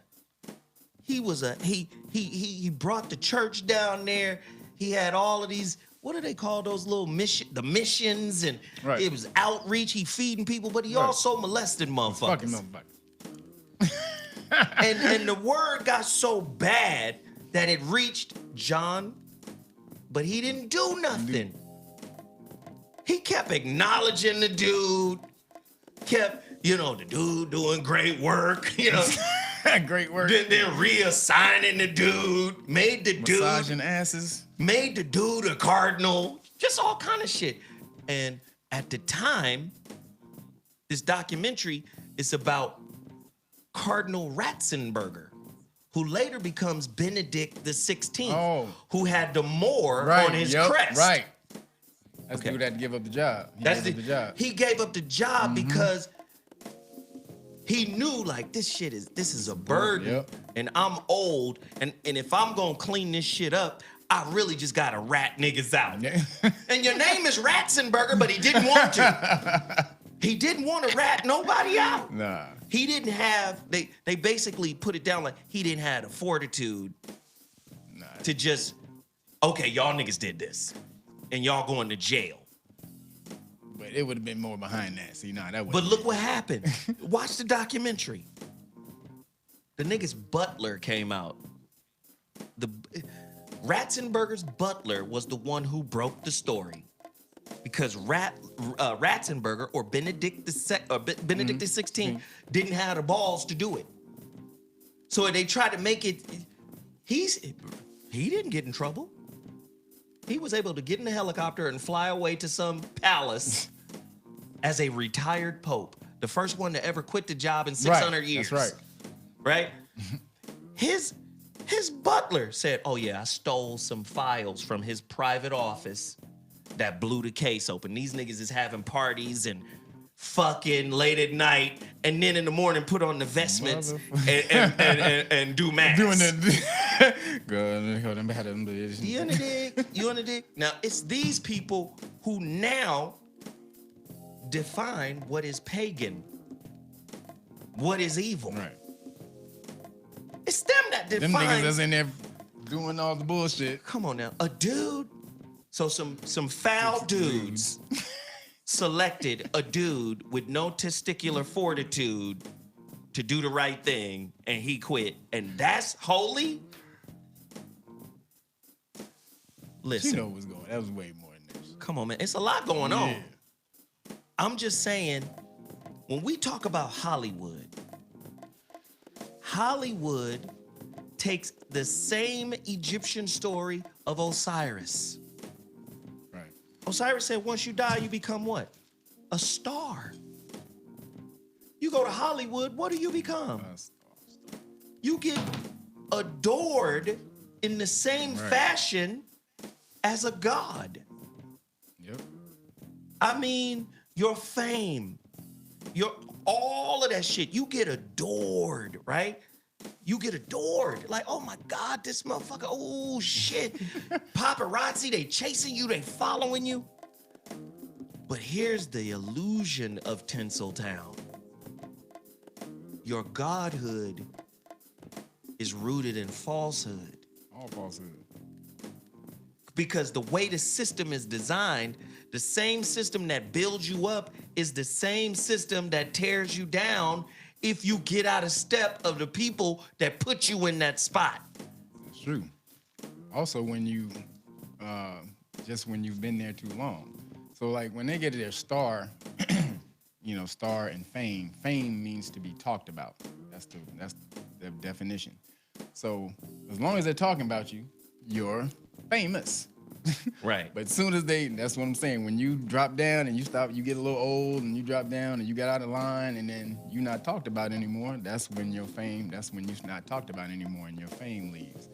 He was he brought the church down there. He had all of these, what do they call those little missions, and right. It was outreach. He feeding people, but he also molested motherfuckers. Fucking motherfuckers. and the word got so bad that it reached John, but he didn't do nothing. He kept acknowledging the dude, kept, the dude doing great work, Great work. Then reassigning the dude, made the dude massaging asses, made the dude a cardinal, just all kind of shit. And at the time, this documentary is about Cardinal Ratzenberger, who later becomes Benedict the 16th, who had the Moor on his crest. Right. That's the dude that give up the job. He gave up the job because he knew, like, this is a burden, and I'm old, and if I'm gonna clean this shit up, I really just gotta rat niggas out. And your name is Ratzenberger, but he didn't want to. He didn't want to rat nobody out. Nah. He didn't have, they basically put it down like he didn't have the fortitude to just, okay, y'all niggas did this, and y'all going to jail. But it would have been more behind that. See, that would. But look what happened. Watch the documentary. The nigga's butler came out. Ratzenberger's butler was the one who broke the story, because Ratzenberger or Benedict the XVI didn't have the balls to do it. So they tried to make it. He didn't get in trouble. He was able to get in a helicopter and fly away to some palace as a retired pope, the first one to ever quit the job in 600 years. That's right. His butler said, "Oh yeah, I stole some files from his private office that blew the case open. These niggas is having parties and fucking late at night, and then in the morning put on the vestments and do mass." Doing the You on the dig? Now, it's these people who now define what is pagan, what is evil. Right. It's them that define. Them niggas that's in there doing all the bullshit. Come on now, a dude. So some foul dudes selected a dude with no testicular fortitude to do the right thing, and he quit. And that's holy? Listen. You know what was going on. That was way more than this. Come on, man. It's a lot going on. I'm just saying, when we talk about Hollywood takes the same Egyptian story of Osiris. Right. Osiris said, once you die, you become what? A star. You go to Hollywood, what do you become? You get adored in the same fashion as a god. Yep. I mean, your fame, all of that shit, you get adored, right? You get adored. Like, oh my God, this motherfucker, oh shit. Paparazzi, they chasing you, they following you. But here's the illusion of Tinseltown. Your godhood is rooted in falsehood. All falsehood. Because the way the system is designed, the same system that builds you up is the same system that tears you down if you get out of step of the people that put you in that spot. It's true. Also, when you just when you've been there too long. So like when they get their star, you know, star and fame. Fame means to be talked about. That's the definition. So as long as they're talking about you, you're famous. Right. But as soon as that's what I'm saying. When you drop down and you stop, you get a little old and you drop down and you get out of line and then you're not talked about anymore, that's when your fame, that's when you're not talked about anymore and your fame leaves.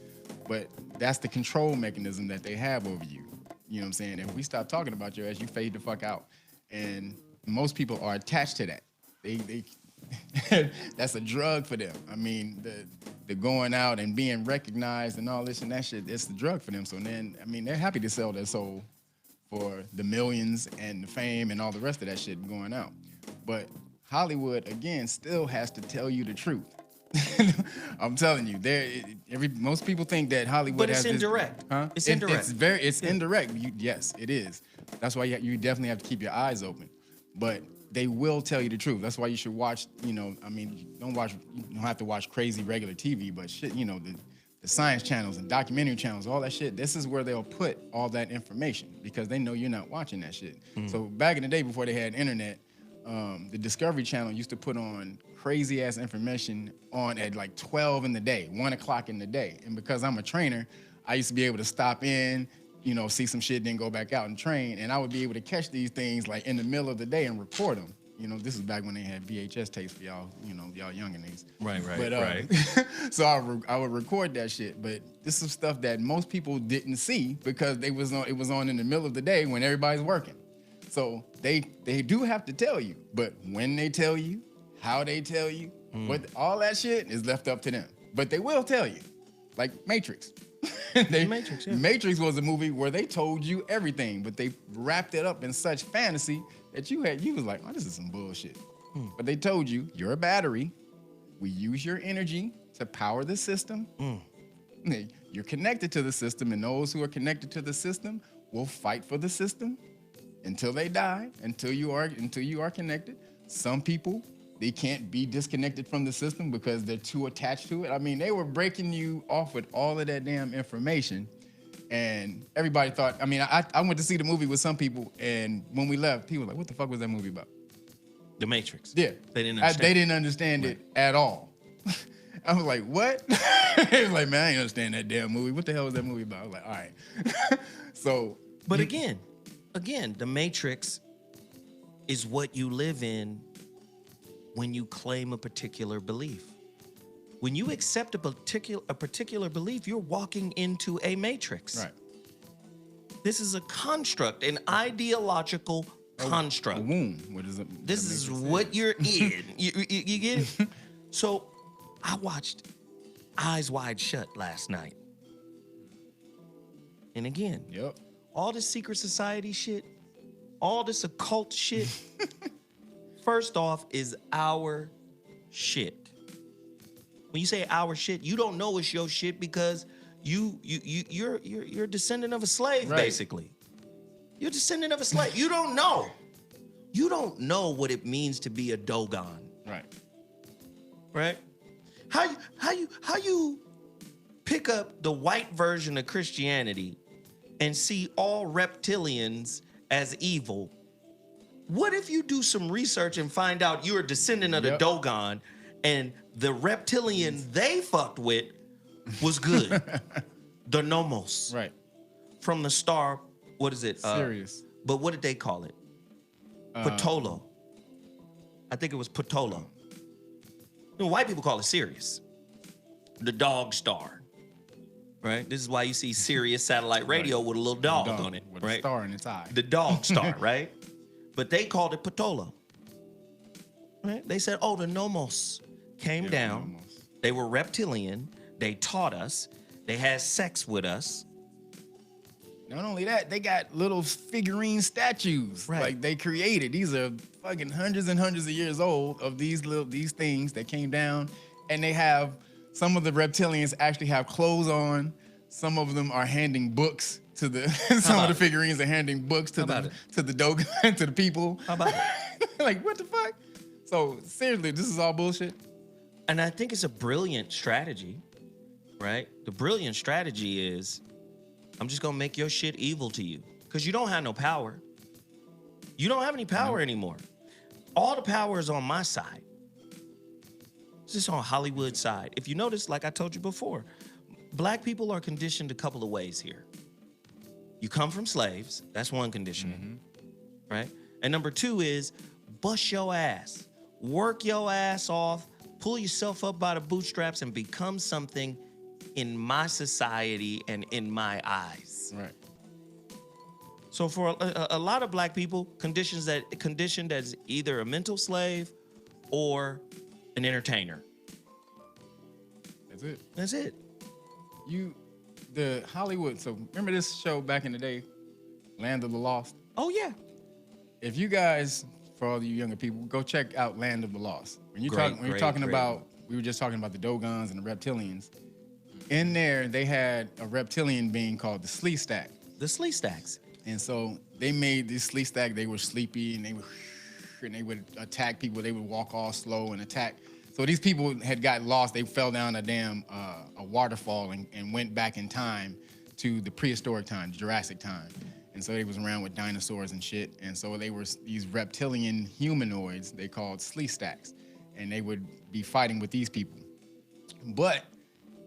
But that's the control mechanism that they have over you. You know what I'm saying? If we stop talking about your ass, you fade the fuck out. And most people are attached to that. They that's a drug for them. I mean, the going out and being recognized and all this and that shit, it's the drug for them. So then, I mean, they're happy to sell their soul for the millions and the fame and all the rest of that shit going out. But Hollywood, again, still has to tell you the truth. I'm telling you, most people think that Hollywood But it's has this, indirect. huh? It's indirect. It's indirect. Yes, it is. That's why you definitely have to keep your eyes open. But they will tell you the truth. That's why you should watch, you know, I mean, you don't have to watch crazy regular TV, but shit, you know, the science channels and documentary channels, all that shit, this is where they'll put all that information because they know you're not watching that shit. Mm-hmm. So back in the day before they had internet, the Discovery Channel used to put on crazy ass information on at like 12 in the day, 1 o'clock in the day. And because I'm a trainer, I used to be able to stop in, you know, see some shit, then go back out and train. And I would be able to catch these things like in the middle of the day and record them. You know, this is back when they had VHS tapes for y'all, you know, y'all youngins. Right. But, so I would record that shit. But this is stuff that most people didn't see because it was on in the middle of the day when everybody's working. So they do have to tell you. But when they tell you, how they tell you, what all that shit is left up to them. But they will tell you. Like Matrix. Matrix, yeah. Matrix was a movie where they told you everything, but they wrapped it up in such fantasy that you was like, oh, this is some bullshit. But they told you, you're a battery. We use your energy to power the system. You're connected to the system, and those who are connected to the system will fight for the system until they die, until you are connected. Some people, they can't be disconnected from the system because they're too attached to it. I mean, they were breaking you off with all of that damn information. And everybody thought, I mean, I went to see the movie with some people, and when we left, people were like, what the fuck was that movie about? The Matrix. Yeah. They didn't understand. They didn't understand it at all. I was like, what? He was like, man, I ain't understand that damn movie. What the hell was that movie about? I was like, all right. So. But again, the Matrix is what you live in when you claim a particular belief. When you accept a particular belief, you're walking into a matrix. Right. This is a construct, an ideological construct. A womb. What is it? This is what you're in. You get it? So I watched Eyes Wide Shut last night. And again, all this secret society shit, all this occult shit, first off, is our shit. When you say our shit, you don't know it's your shit because you're a descendant of a slave, basically. You're a descendant of a slave. You don't know. You don't know what it means to be a Dogon. Right? How you pick up the white version of Christianity and see all reptilians as evil? What if you do some research and find out you're a descendant of the Dogon and the reptilian they fucked with was good? The Nomos. Right. From the star, what is it? Sirius. But what did they call it? Patolo. I think it was Patolo. You know, white people call it Sirius. The dog star. Right? This is why you see Sirius satellite radio with a little dog on it. With right? a star in its eye. The dog star, right? But they called it Patolo. Right? They said, oh, the Nomos came down. Nomos. They were reptilian. They taught us. They had sex with us. Not only that, they got little figurine statues. Right. Like they created. These are fucking hundreds and hundreds of years old of these things that came down. And they have, some of the reptilians actually have clothes on. Some of them are handing books to the, some of the figurines are handing books to the Dogon, to the people. How about it? Like, what the fuck? So seriously, this is all bullshit. And I think it's a brilliant strategy, right? The brilliant strategy is I'm just gonna make your shit evil to you. Because you don't have no power. You don't have any power anymore. All the power is on my side. It's just on Hollywood's side. If you notice, like I told you before, black people are conditioned a couple of ways here. You come from slaves. That's one conditioning, right? And number two is bust your ass. Work your ass off. Pull yourself up by the bootstraps and become something in my society and in my eyes. Right. So for a lot of black people, conditioned as either a mental slave or an entertainer. That's it. That's it. The Hollywood. So remember this show back in the day, Land of the Lost? Oh yeah. If you guys, for all you younger people, go check out Land of the Lost. When you're talking about, we were just talking about the Dogons and the reptilians. In there, they had a reptilian being called the Slee Stack. The Slee Stacks. And so they made this Slee Stack. They were sleepy and they would attack people. They would walk all slow and attack. So these people had got lost. They fell down a damn a waterfall and went back in time to the prehistoric time, Jurassic time. And so they was around with dinosaurs and shit. And so they were these reptilian humanoids they called Slee Stacks. And they would be fighting with these people. But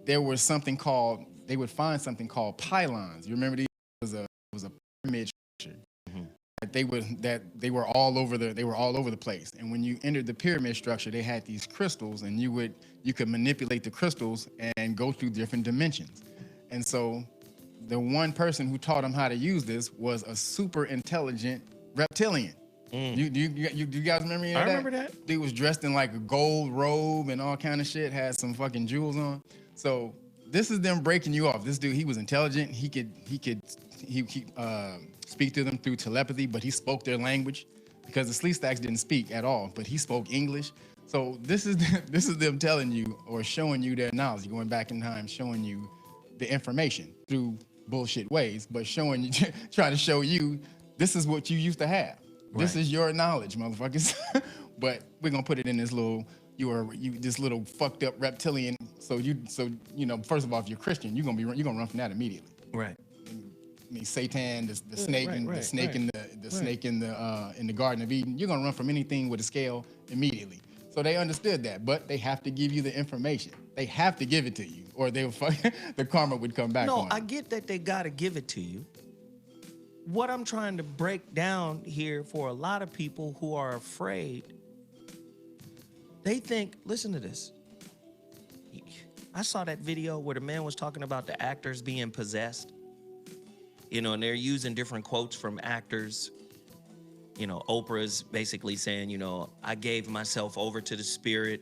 there was something called, they would find something called pylons. You remember these? It was a pyramid structure. That they were all over the place. And when you entered the pyramid structure, they had these crystals, and you could manipulate the crystals and go through different dimensions. And so the one person who taught them how to use this was a super intelligent reptilian. Do you guys remember any of that? I remember that. Dude was dressed in like a gold robe and all kind of shit, had some fucking jewels on. So this is them breaking you off. This dude, he was intelligent. He could speak to them through telepathy, but he spoke their language because the Slee Stacks didn't speak at all, but he spoke English. So this is them telling you or showing you their knowledge, going back in time, showing you the information through bullshit ways, but showing you, trying to show you this is what you used to have. Right. This is your knowledge, motherfuckers. But we're gonna put it in this little this little fucked up reptilian. So you know, first of all, if you're Christian, you're gonna run from that immediately. Right. I mean, Satan, the snake, right, and right, the snake right. in the snake in the Garden of Eden. You're gonna run from anything with a scale immediately. So they understood that, but they have to give you the information. They have to give it to you, or they will the karma would come back. No, on I you. get that they gotta give it to you. What I'm trying to break down here for a lot of people who are afraid, they think, listen to this. I saw that video where the man was talking about the actors being possessed. You know, and they're using different quotes from actors. You know, Oprah's basically saying, you know, I gave myself over to the spirit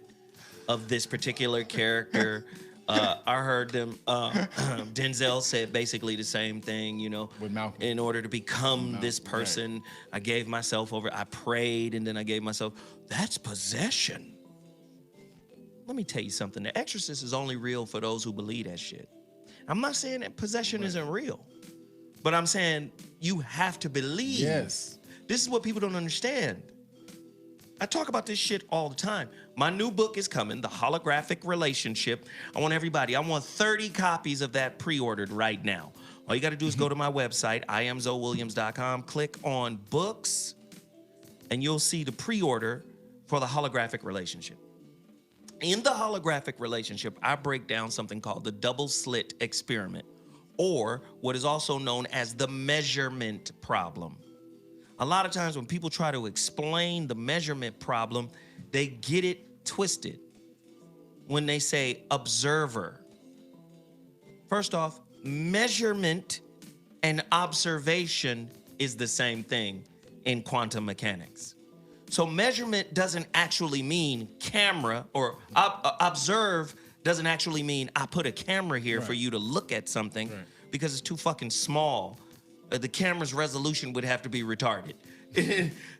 of this particular character. I heard them, Denzel said basically the same thing, you know, with Malcolm. In order to become this person, right. I gave myself over, I prayed, and then I gave myself, that's possession. Let me tell you something. The Exorcist is only real for those who believe that shit. I'm not saying that possession isn't real, but I'm saying you have to believe. Yes. This is what people don't understand. I talk about this shit all the time. My new book is coming, The Holographic Relationship. I want 30 copies of that pre-ordered right now. All you got to do is go to my website, IamZoWilliams.com, click on books, and you'll see the pre-order for The Holographic Relationship. In The Holographic Relationship, I break down something called the double slit experiment, or what is also known as the measurement problem. A lot of times when people try to explain the measurement problem, they get it twisted when they say observer. First off, measurement and observation is the same thing in quantum mechanics. So measurement doesn't actually mean camera, or observe doesn't actually mean I put a camera here for you to look at something because it's too fucking small. The camera's resolution would have to be retarded,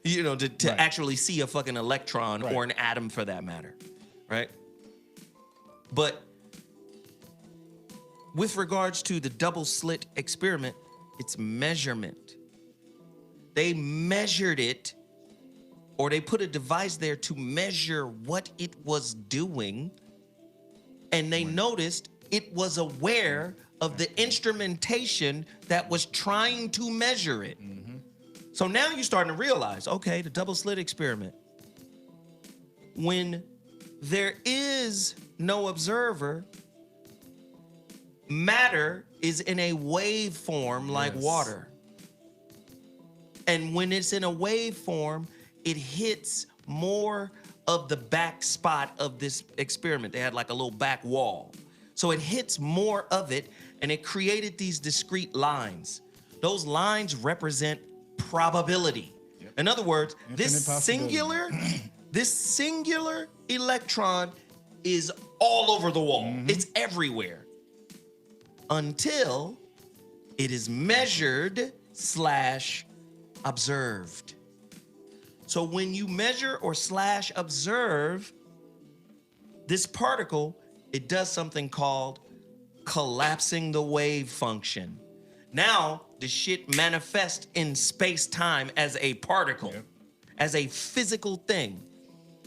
you know, to actually see a fucking electron or an atom for that matter, right? But with regards to the double slit experiment, it's measurement. They measured it, or they put a device there to measure what it was doing, and they noticed it was aware of the instrumentation that was trying to measure it. So now you're starting to realize, okay, the double slit experiment. When there is no observer, matter is in a wave form like water. And when it's in a wave form, it hits more of the back spot of this experiment. They had like a little back wall. So it hits more of it, and it created these discrete lines. Those lines represent probability. In other words, this singular electron is all over the wall. It's everywhere. Until it is measured / observed. So when you measure or / observe this particle, it does something called collapsing the wave function. Now, the shit manifests in space-time as a particle, as a physical thing.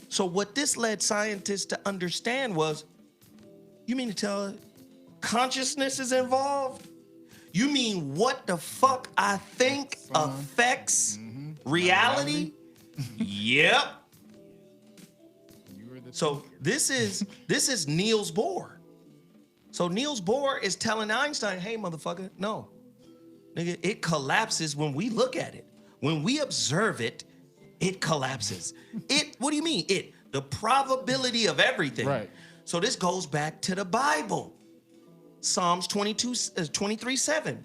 So what this led scientists to understand was, you mean to tell consciousness is involved? You mean what the fuck I think affects reality? Yep. So this is Niels Bohr. So Niels Bohr is telling Einstein, hey, motherfucker, no. Nigga, it collapses when we look at it. When we observe it, it collapses. What do you mean? The probability of everything. Right. So this goes back to the Bible. Psalms 23:7.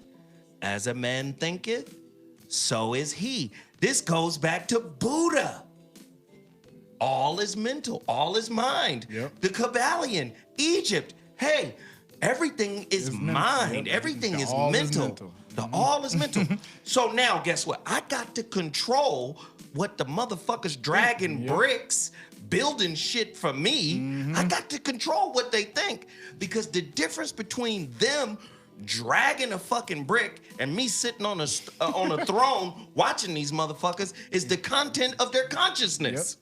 As a man thinketh, so is he. This goes back to Buddha. All is mental, all is mind. The Kabbalion, Egypt. Hey, everything is mind. Everything is mental. The all is mental. So now, guess what? I got to control what the motherfuckers dragging bricks, building shit for me. I got to control what they think, because the difference between them dragging a fucking brick and me sitting on a throne watching these motherfuckers is the content of their consciousness.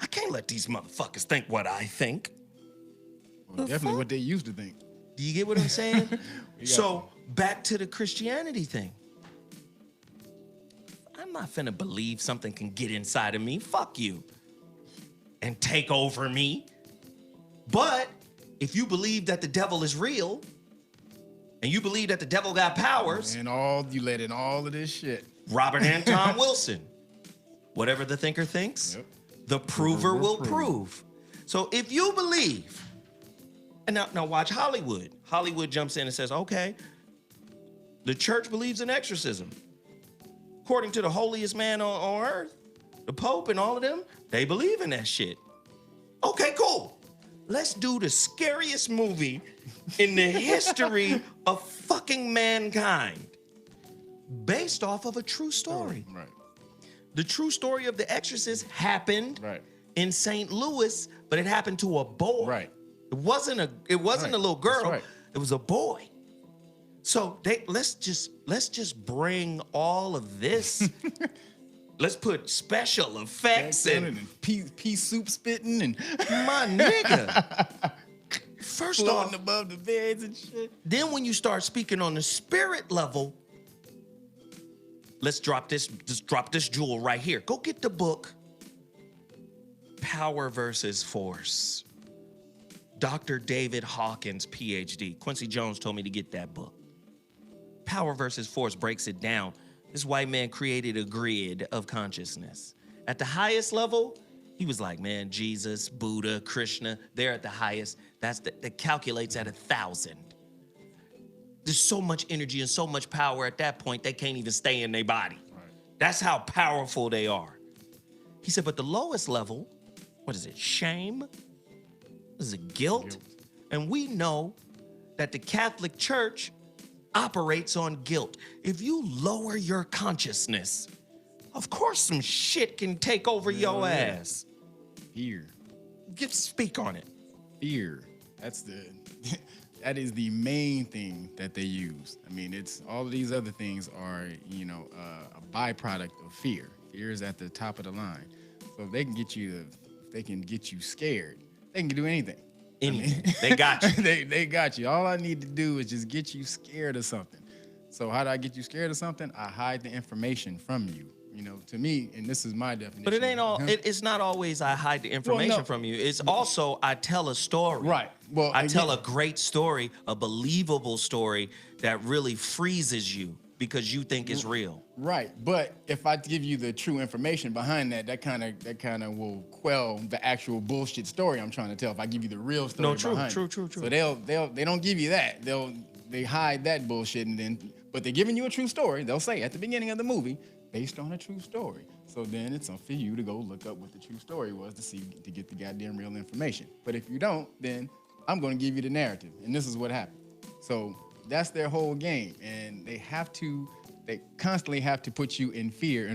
I can't let these motherfuckers think what I think. Well, definitely what they used to think. Do you get what I'm saying? So back to the Christianity thing. I'm not finna believe something can get inside of me. Fuck you. And take over me. But if you believe that the devil is real, and you believe that the devil got powers, and you let in all of this shit. Robert Anton Wilson. Whatever the thinker thinks, the prover will prove. So if you believe, and now watch Hollywood. Hollywood jumps in and says, okay, the church believes in exorcism. According to the holiest man on earth, the Pope and all of them, they believe in that shit. Okay, cool. Let's do the scariest movie in the history of fucking mankind, based off of a true story. Right. The true story of The Exorcist happened in St. Louis, but it happened to a boy. Right. It wasn't a little girl. That's right. It was a boy. So let's just bring all of this. Let's put special effects and pea soup spitting and my nigga. First off, above the beds and shit. Then when you start speaking on the spirit level, let's drop this jewel right here. Go get the book, Power versus Force. Dr. David Hawkins, PhD. Quincy Jones told me to get that book. Power versus Force breaks it down. This white man created a grid of consciousness. At the highest level, he was like, man, Jesus, Buddha, Krishna, they're at the highest. That calculates at 1,000. There's so much energy and so much power at that point, they can't even stay in their body. Right. That's how powerful they are. He said, but the lowest level, what is it, shame? What is it, guilt? And we know that the Catholic Church operates on guilt. If you lower your consciousness, of course some shit can take over your ass. Fear. Speak on it. Fear. That is the main thing that they use. I mean, it's all of these other things are, a byproduct of fear. Fear is at the top of the line. So if they can get you scared, they can do anything. Anything. They got you. they got you. All I need to do is just get you scared of something. So how do I get you scared of something? I hide the information from you. You know, to me, and this is my definition. But it ain't all. It's not always I hide the information from you. It's also I tell a story. Right. Well, I tell a great story, a believable story that really freezes you because you think it's real. Right. But if I give you the true information behind that, that kind of will quell the actual bullshit story I'm trying to tell. If I give you the real story behind it. True. So they don't give you that. They hide that bullshit but they're giving you a true story. They'll say at the beginning of the movie, based on a true story. So then it's up for you to go look up what the true story was to get the goddamn real information. But if you don't, then I'm going to give you the narrative, and this is what happened. So that's their whole game, and they constantly have to put you in fear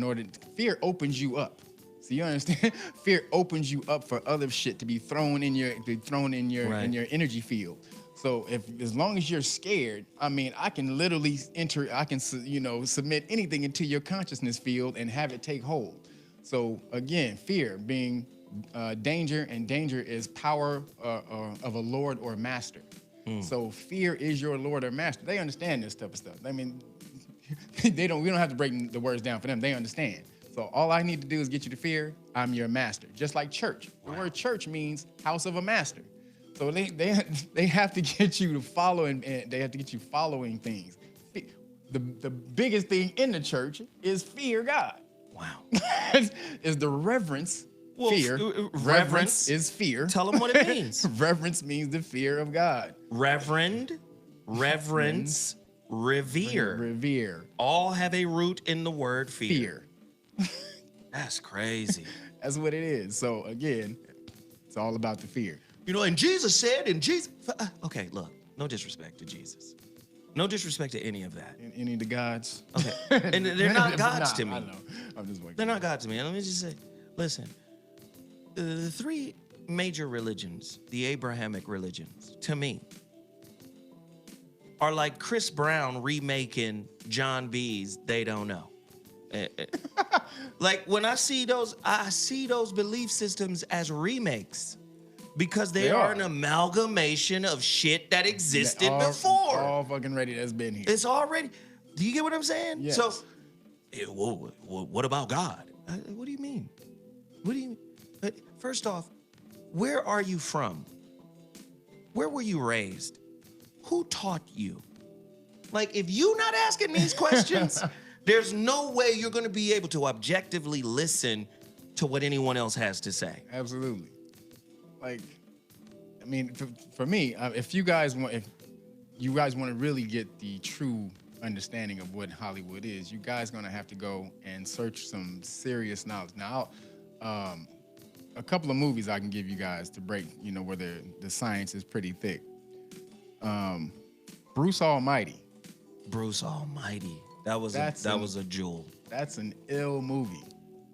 fear opens you up. So you understand? Fear opens you up for other shit to be thrown in your energy field. So as long as you're scared, I mean, I can literally submit anything into your consciousness field and have it take hold. So again, fear being danger, and danger is power of a lord or master. So fear is your lord or master. They understand this type of stuff. I mean, we don't have to break the words down for them. They understand. So all I need to do is get you to fear. I'm your master. Just like church. The word church means house of a master. So they have to get you to follow, and they have to get you following things. The biggest thing in the church is fear God. Wow. Is the reverence. Well, fear. Reverence is fear. Tell them what it means. Reverence means the fear of God. Reverence, revere. Revere. All have a root in the word fear. That's crazy. That's what it is. So again, it's all about the fear. You know, and Jesus said, okay, look, no disrespect to Jesus. No disrespect to any of that. Any of the gods? Okay. And they're not gods to me. I know. I'm just waiting. They're not gods to me. And let me just say, listen, the three major religions, the Abrahamic religions, to me, are like Chris Brown remaking John B's They Don't Know. Like when I see those belief systems as remakes because they are an amalgamation of shit that existed before. All fucking ready that's been here. It's already. Do you get what I'm saying? Yes. So, what about God? What do you mean? What do you mean? First off, where are you from? Where were you raised? Who taught you? Like, if you're not asking these questions, there's no way you're going to be able to objectively listen to what anyone else has to say. Absolutely. Like, I mean, for me, if you guys want to really get the true understanding of what Hollywood is, you guys gonna have to go and search some serious knowledge. Now, a couple of movies I can give you guys to break, where the science is pretty thick. Bruce Almighty. Bruce Almighty. That was a jewel. That's an ill movie.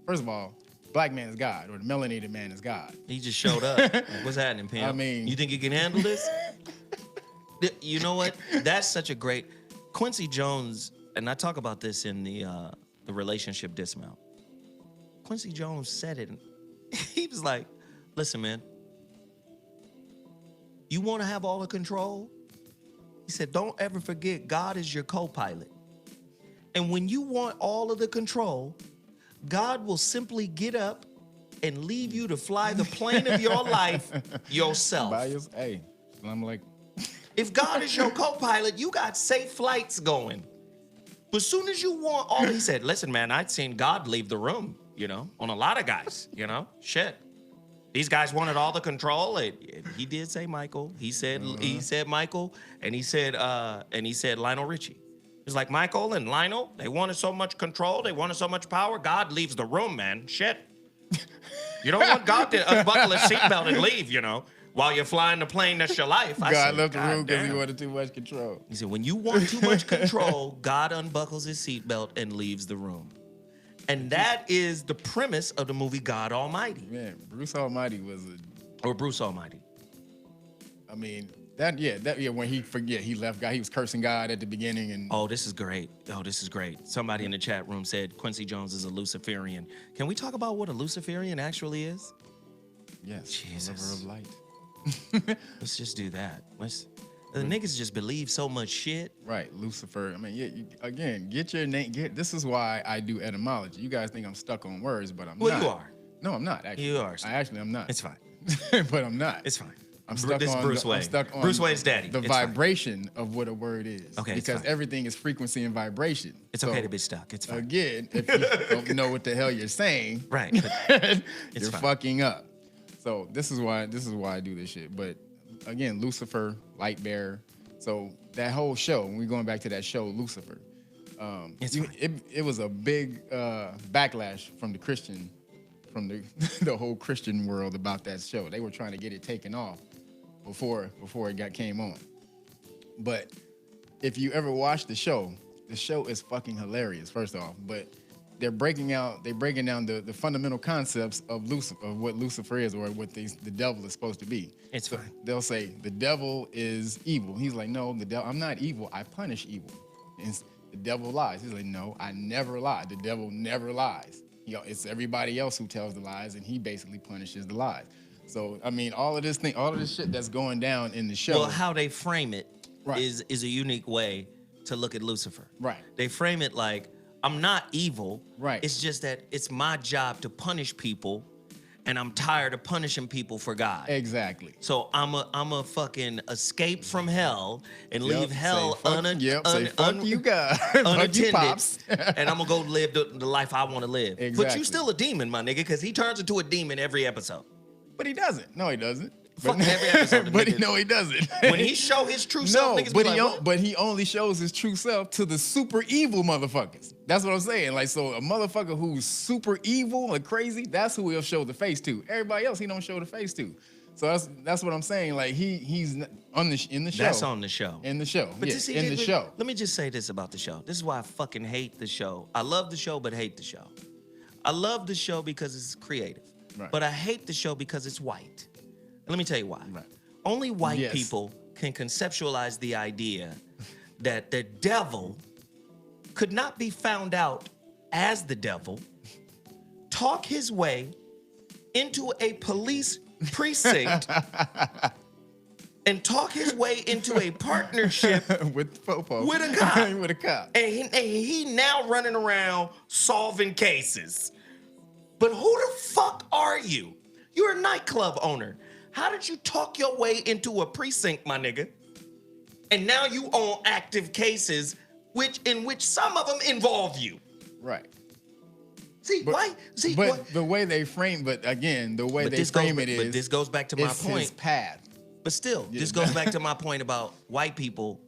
First of all, black man is God, or the melanated man is God. He just showed up. Like, what's happening, Pam? I mean, you think you can handle this? You know what? That's such a great Quincy Jones, and I talk about this in the relationship dismount. Quincy Jones said it. He was like, "Listen, man. You want to have all the control?" He said, "Don't ever forget God is your co-pilot. And when you want all of the control, God will simply get up and leave you to fly the plane of your life yourself." Hey, I'm like, if God is your co-pilot, you got safe flights going. But as soon as you want all, he said, "Listen, man, I'd seen God leave the room, on a lot of guys, shit. These guys wanted all the control. He did say Michael. He said Michael, and he said Lionel Richie. It's like Michael and Lionel, they wanted so much control, they wanted so much power. God leaves the room, man. Shit. You don't want God to unbuckle his seatbelt and leave, while you're flying the plane. That's your life. God left the room because he wanted too much control. He said, when you want too much control, God unbuckles his seatbelt and leaves the room. And that is the premise of the movie God Almighty. Man, Bruce Almighty was Or Bruce Almighty. I mean, when he left God, he was cursing God at the beginning. And oh, this is great. Somebody in the chat room said Quincy Jones is a Luciferian. Can we talk about what a Luciferian actually is? Yes, Jesus. Lover of light. Let's just do that. The niggas just believe so much shit. Right, Lucifer. I mean, again, get your name. This is why I do etymology. You guys think I'm stuck on words, but I'm not. Well, you are. No, I'm not. Actually, You are. I'm not. It's fine. But I'm not. It's fine. I'm stuck This is on. Bruce Wayne. I'm stuck on Bruce Wayne's daddy. The It's fine. vibration of what a word is. Okay, it's because fine. everything is frequency and vibration. It's okay to be stuck. It's fine. Again, if you don't know what the hell you're saying, Right. you're fine. fucking up. So this is why I do this shit. But again, Lucifer, light bearer. So that whole show, when we're going back to that show, Lucifer, it was a big backlash from the whole Christian world about that show. They were trying to get it taken off before it came on. But if you ever watch the show is fucking hilarious, first off. But they're breaking down the fundamental concepts of Lucifer, of what Lucifer is, or what the devil is supposed to be. It's fine. They'll say the devil is evil. He's like, no, I'm not evil. I punish evil. And the devil lies. He's like, no, I never lie. The devil never lies. It's everybody else who tells the lies, and he basically punishes the lies. So I mean, all of this shit that's going down in the show. Well, how they frame it Right. is a unique way to look at Lucifer. Right. They frame it like, I'm not evil. Right. It's just that it's my job to punish people, and I'm tired of punishing people for God. Exactly. So I'm a fucking escape from hell and Yep, leave hell say fuck you, God. Fuck you, unattended, pops. and I'm gonna go live the life I want to live. But Exactly. you still a demon, my nigga, because he turns into a demon every episode. But he doesn't. No, he doesn't. Fuck every episode. But he doesn't. When he show his true self, niggas be like, what? but he only shows his true self to the super evil motherfuckers. That's what I'm saying. Like, so a motherfucker who's super evil and crazy, that's who he'll show the face to. Everybody else, he don't show the face to. So that's what I'm saying. Like he's in the show. That's on the show. In the show. But Yeah, see, in the show. Let me just say this about the show. This is why I fucking hate the show. I love the show, but hate the show. I love the show because it's creative. Right. But I hate the show because it's white. And let me tell you why. Right. Only white Yes. people can conceptualize the idea that the devil could not be found out as the devil, talk his way into a police precinct, and talk his way into a partnership with Popo. with a cop. With a cop. And he now running around solving cases. But who the fuck are you? You're a nightclub owner. How did you talk your way into a precinct, my nigga? And now you own active cases, in which some of them involve you. Right. See, But, why? See, but what? the way they frame, but again, the way But they this frame goes, it is, but this goes back to my it's his point. path. But still, Yeah. this goes back to my point about white people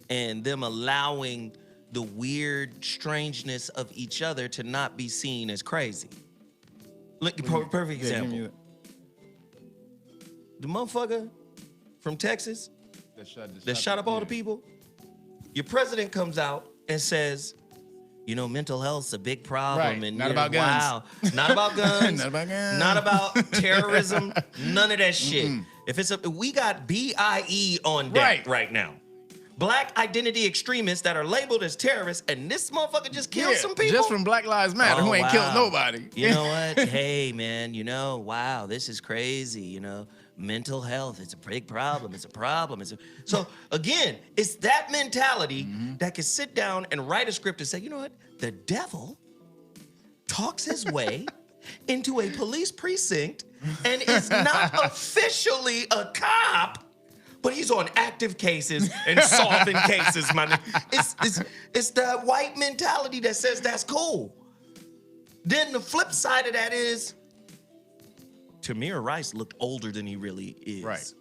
and them allowing the weird strangeness of each other to not be seen as crazy. Look, perfect Yeah, give example. me The motherfucker from Texas that shot up all the people. Your president comes out and says, you know, mental health's a big problem. Right. And Not about guns. wow, not about guns. Not about guns. Not about terrorism. None of that shit. If we got BIE on deck right now. Black identity extremists that are labeled as terrorists, and this motherfucker just killed some people. Just from Black Lives Matter, who ain't killed nobody. You know what? Hey, man, wow, this is crazy, Mental health, it's a big problem. It's a problem. So, again, it's that mentality that can sit down and write a script and say, you know what? The devil talks his way into a police precinct and is not officially a cop, but he's on active cases and solving cases, man. It's the white mentality that says that's cool. Then the flip side of that is Tamir Rice looked older than he really is. Right.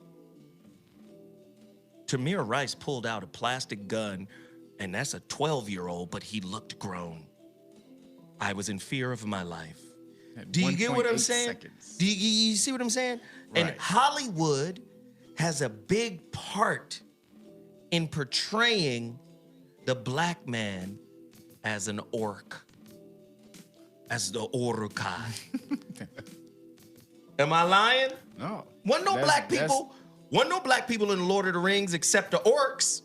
Tamir Rice pulled out a plastic gun, and that's a 12-year-old, but he looked grown. I was in fear of my life. Do you get what I'm 1.8 saying? seconds. Do you see what I'm saying? And Right. Hollywood has a big part in portraying the black man as an orc, as the Urukai. Am I lying? No. Wasn't no That's- black people in the Lord of the Rings except the orcs.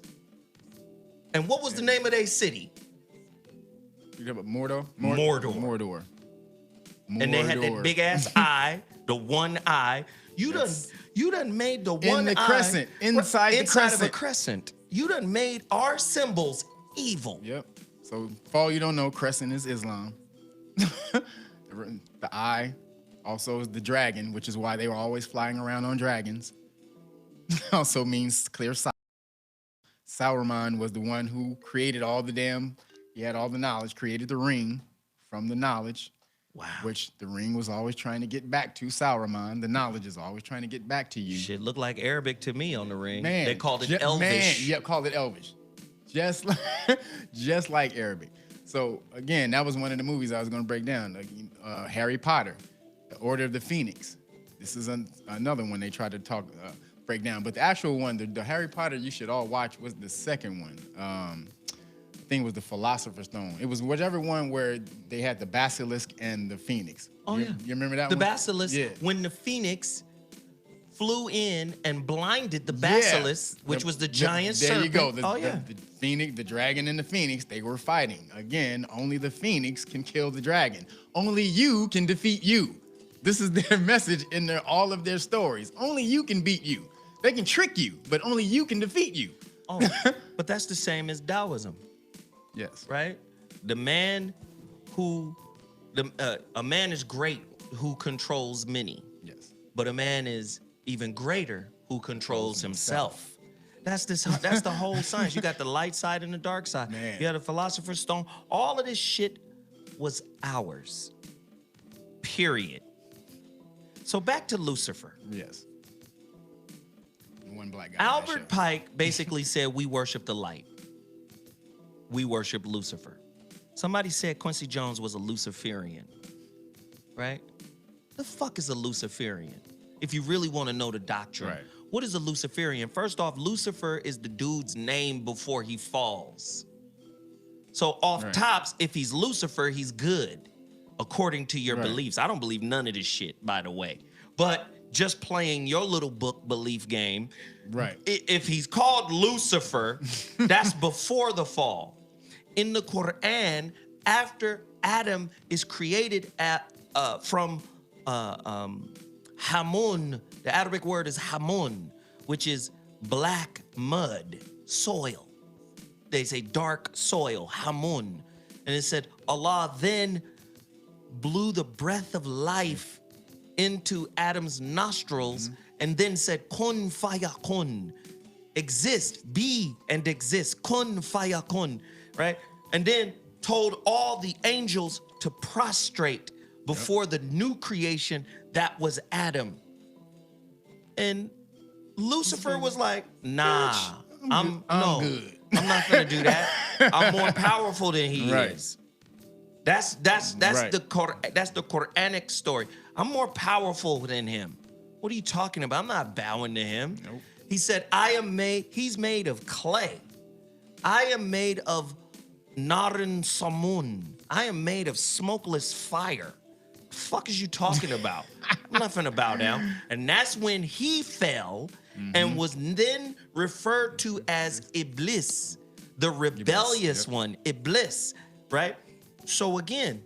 And what was the name of their city? You talking about Mordor? Mordor. And they had that big ass eye, the one eye. You You done made the one the eye crescent, inside the of a crescent. crescent. You done made our symbols evil. Yep. So for all you don't know, crescent is Islam. The eye also is the dragon, which is why they were always flying around on dragons. Also means clear sight. Sauron was the one who created all the damn, he had all the knowledge, created the ring from the knowledge. Wow. Which the ring was always trying to get back to Sauron. The knowledge is always trying to get back to you. Shit looked like Arabic to me on the ring. Man, They called it Elvish. Man, yep, called it Elvish. Just like Arabic. So again, that was one of the movies I was going to break down. Harry Potter, The Order of the Phoenix. This is another one they tried to break down. But the actual one, the Harry Potter you should all watch was the second one. I think it was the Philosopher's Stone. It was whichever one where they had the basilisk and the phoenix. Oh, you remember that the one? The basilisk, yeah. when the phoenix flew in and blinded the basilisk, which was the giant serpent. There you go. Oh, yeah. The phoenix, the dragon and the phoenix, they were fighting. Again, only the phoenix can kill the dragon. Only you can defeat you. This is their message in all of their stories. Only you can beat you. They can trick you, but only you can defeat you. Oh, but that's the same as Taoism. Yes. Right? The man who, a man is great who controls many. Yes. But a man is even greater who controls himself. That's the whole science. You got the light side and the dark side. Man. You got the Philosopher's Stone. All of this shit was ours. Period. So back to Lucifer. Yes. One black guy. Albert Pike basically said we worship the light. We worship Lucifer. Somebody said Quincy Jones was a Luciferian, right? The fuck is a Luciferian? If you really want to know the doctrine, right. What is a Luciferian? First off, Lucifer is the dude's name before he falls. So off tops, if he's Lucifer, he's good, according to your beliefs. I don't believe none of this shit, by the way. But just playing your little book belief game, right? If he's called Lucifer, that's before the fall. In the Quran, after Adam is created from Hamun, the Arabic word is Hamun, which is black mud, soil. They say dark soil, Hamun. And it said, Allah then blew the breath of life into Adam's nostrils and then said, kun fayakun, exist, be and exist, kun fayakun, right? And then told all the angels to prostrate before the new creation that was Adam. And Lucifer was like, nah, I'm good. I'm not gonna do that. I'm more powerful than he is. That's the Quranic story. I'm more powerful than him. What are you talking about? I'm not bowing to him. Nope. He said, he's made of clay. I am made of Narin Samun. I am made of smokeless fire. The fuck is you talking about? I'm not finna bow down. And that's when he fell and was then referred to as Iblis, the rebellious one, Iblis, right? So again,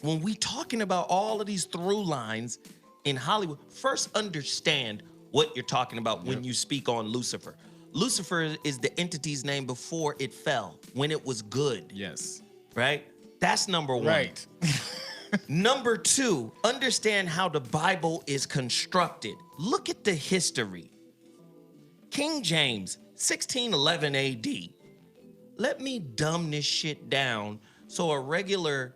when we talking about all of these through lines in Hollywood, first understand what you're talking about when you speak on Lucifer. Lucifer is the entity's name before it fell, when it was good. Yes. Right? That's number one. Right. Number two, understand how the Bible is constructed. Look at the history. King James, 1611 AD. Let me dumb this shit down so a regular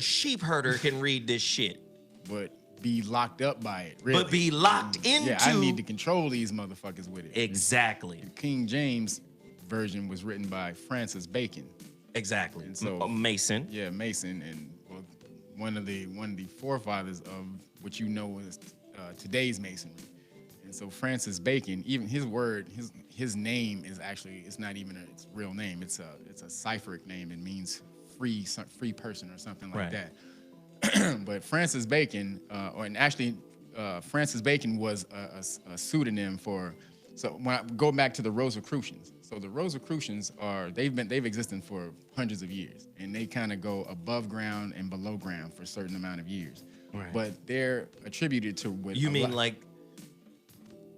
sheep herder can read this shit. But be locked up by it, really. But be locked into... Yeah, I need to control these motherfuckers with it. Exactly. The King James version was written by Francis Bacon. Exactly. And so, Mason. Yeah, Mason, and well, one of the forefathers of what you know is today's Masonry. And so Francis Bacon, even his name is actually, it's not even its real name. It's a cipheric name. It means free person or something like that. But Francis Bacon, Francis Bacon was a pseudonym for. So when I go back to the Rosicrucians, so the Rosicrucians they've existed for hundreds of years, and they kind of go above ground and below ground for a certain amount of years. Right. but they're attributed to what You a mean lot- like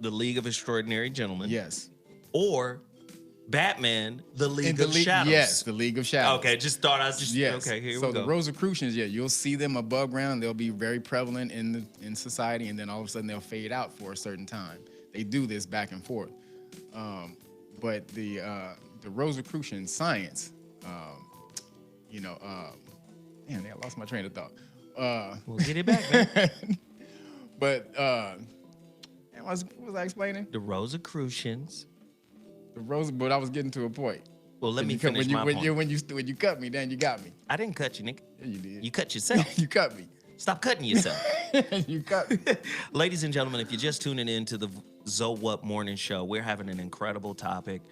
the League of Extraordinary Gentlemen? yes. Or Batman, the League In the of League- Shadows? Yes, the League of Shadows. Okay, just thought I was just Yes. okay. Here so we go. the Rosicrucians, yeah, you'll see them above ground. They'll be very prevalent in society, and then all of a sudden they'll fade out for a certain time. They do this back and forth. But the Rosicrucian science, man, I lost my train of thought. We'll get it back, man. But what was I explaining? The Rosicrucians. But I was getting to a point. Well, let me When finish my point. when you cut me, then you got me. I didn't cut you, nigga. Yeah, you did. You cut yourself. You cut me. Stop cutting yourself. You cut me. Ladies and gentlemen, if you're just tuning in to the ZoWhat morning show, we're having an incredible topic.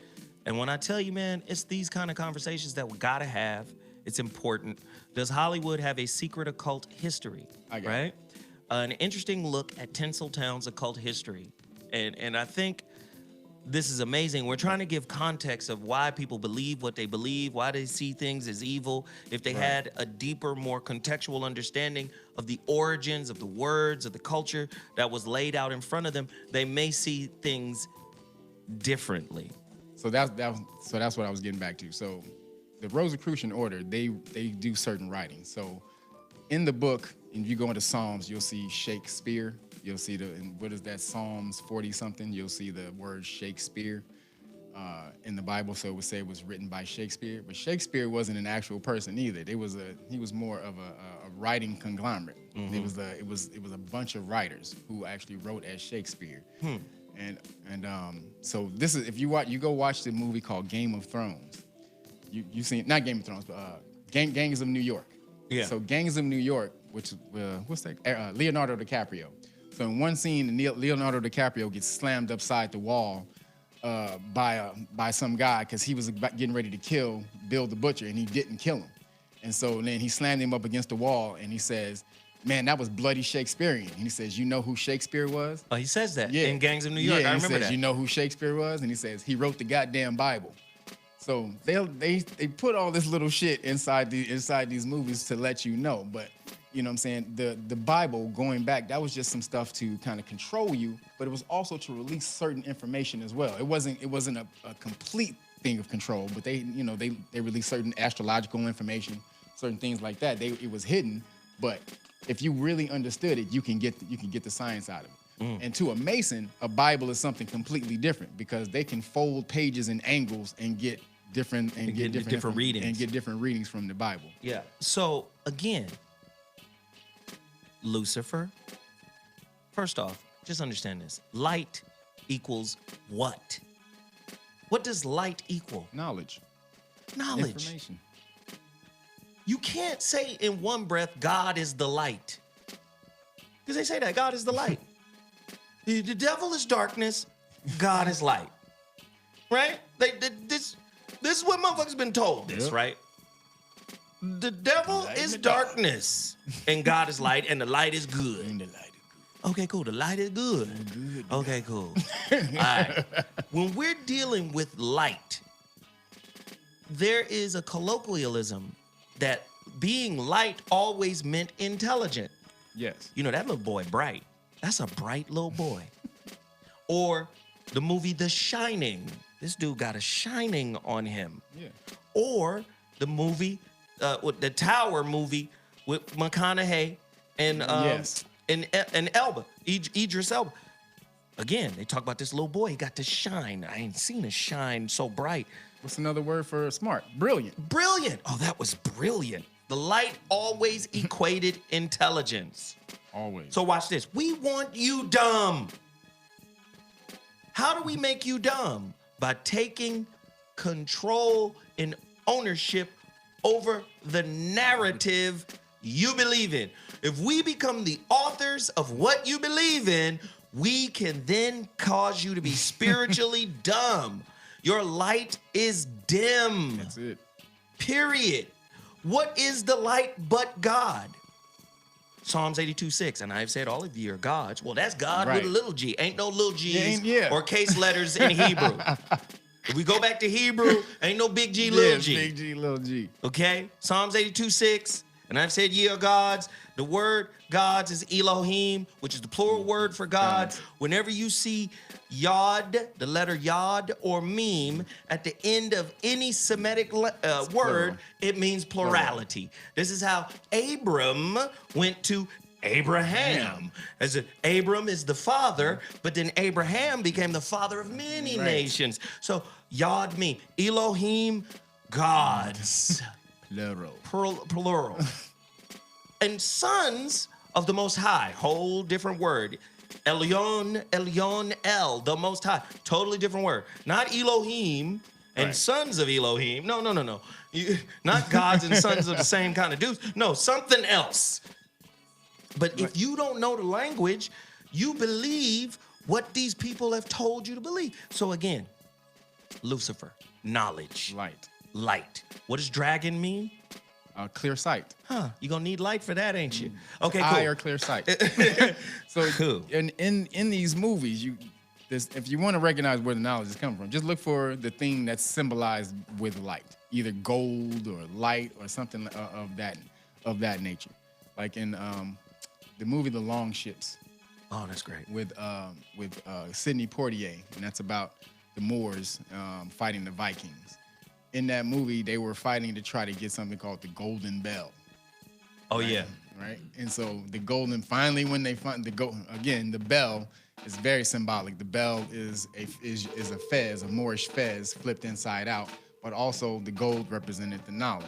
And when I tell you, man, it's these kind of conversations that we gotta have. It's important. Does Hollywood have a secret occult history? I got Right? An interesting look at Tinseltown's occult history. And I think this is amazing. We're trying to give context of why people believe what they believe, why they see things as evil. If they had a deeper, more contextual understanding of the origins of the words, of the culture that was laid out in front of them, they may see things differently. So that's what I was getting back to. So the Rosicrucian order, they do certain writing. So in the book, if you go into Psalms, you'll see Shakespeare. You'll see what is that, Psalms 40 something? You'll see the word Shakespeare in the Bible. So it would say it was written by Shakespeare, but Shakespeare wasn't an actual person either. He was more of a writing conglomerate. Mm-hmm. It was a bunch of writers who actually wrote as Shakespeare. So this is, if you go watch the movie called Game of Thrones. You seen, not Game of Thrones, but Gangs of New York. Yeah. So Gangs of New York, which what's that? Leonardo DiCaprio. So in one scene, Leonardo DiCaprio gets slammed upside the wall by some guy because he was getting ready to kill Bill the Butcher, and he didn't kill him. And so then he slammed him up against the wall, and he says, "Man, that was bloody Shakespearean." And he says, "You know who Shakespeare was?" Oh, he says that Yeah. in Gangs of New York. Yeah, I he remember says, that. "You know who Shakespeare was?" And he says, "He wrote the goddamn Bible." So they put all this little shit inside these movies to let you know. But you know what I'm saying? The Bible, going back, that was just some stuff to kind of control you, but it was also to release certain information as well. It wasn't a complete thing of control, but they released certain astrological information, certain things like that. It was hidden, but if you really understood it, you can get the science out of it. And to a Mason, a Bible is something completely different because they can fold pages and angles and get different readings and get different readings from the Bible. Yeah. So again, Lucifer. First off, just understand this. Light equals what? What does light equal? Knowledge. Knowledge. You can't say in one breath, God is the light. Because they say that God is the light. The devil is darkness, God is light. Right? This is what motherfuckers been told this, Yep. right? The devil Light in is the dark. darkness, and God is light, and the light is good. And the light is Okay, cool. The light is good. good. Okay, cool. All right. When we're dealing with light, there is a colloquialism that being light always meant intelligent. Yes. You know, that little boy bright. That's a bright little boy. Or the movie The Shining. This dude got a shining on him. Yeah. Or the movie, the Tower movie with McConaughey and Yes. and Elba, Idris Elba. Again, they talk about this little boy. He got to shine. I ain't seen a shine so bright. What's another word for smart? Brilliant. Brilliant. Oh, that was brilliant. The light always equated intelligence. Always. So watch this. We want you dumb. How do we make you dumb? By taking control and ownership over the narrative you believe in. If we become the authors of what you believe in, we can then cause you to be spiritually dumb. Your light is dim. That's it. Period. What is the light but God? Psalms 82:6, and I've said all of you are gods. Well, that's God Right. with a little g. Ain't no little g's Yeah. or case letters in Hebrew. If we go back to Hebrew, ain't no big G, little Yeah, g. big G, little G. Okay? Psalms 82:6, and I've said ye are gods. The word gods is Elohim, which is the plural word for God. Whenever you see yod, the letter yod or meme at the end of any Semitic word, it means plurality. This is how Abram went to Abraham. As Abram is the father, but then Abraham became the father of many nations. So yod meme, Elohim, gods. Plural. And sons of the Most High, whole different word. Elyon, El, the Most High, totally different word. Not Elohim and sons of Elohim. No. Not gods and sons of the same kind of dudes. No, something else. But if you don't know the language, you believe what these people have told you to believe. So again, Lucifer, knowledge. Light. What does dragon mean? Clear sight. Huh? You gonna need light for that, ain't you? Okay, Eye cool. or clear sight. So Cool. in these movies, if you want to recognize where the knowledge is coming from, just look for the thing that's symbolized with light, either gold or light or something of that nature. Like in the movie The Long Ships. Oh, that's great. With Sidney Poitier, and that's about the Moors fighting the Vikings. In that movie, they were fighting to try to get something called the Golden Bell. Oh, yeah. Right? And so finally when they find the bell is very symbolic. The bell is a fez, a Moorish fez flipped inside out, but also the gold represented the knowledge.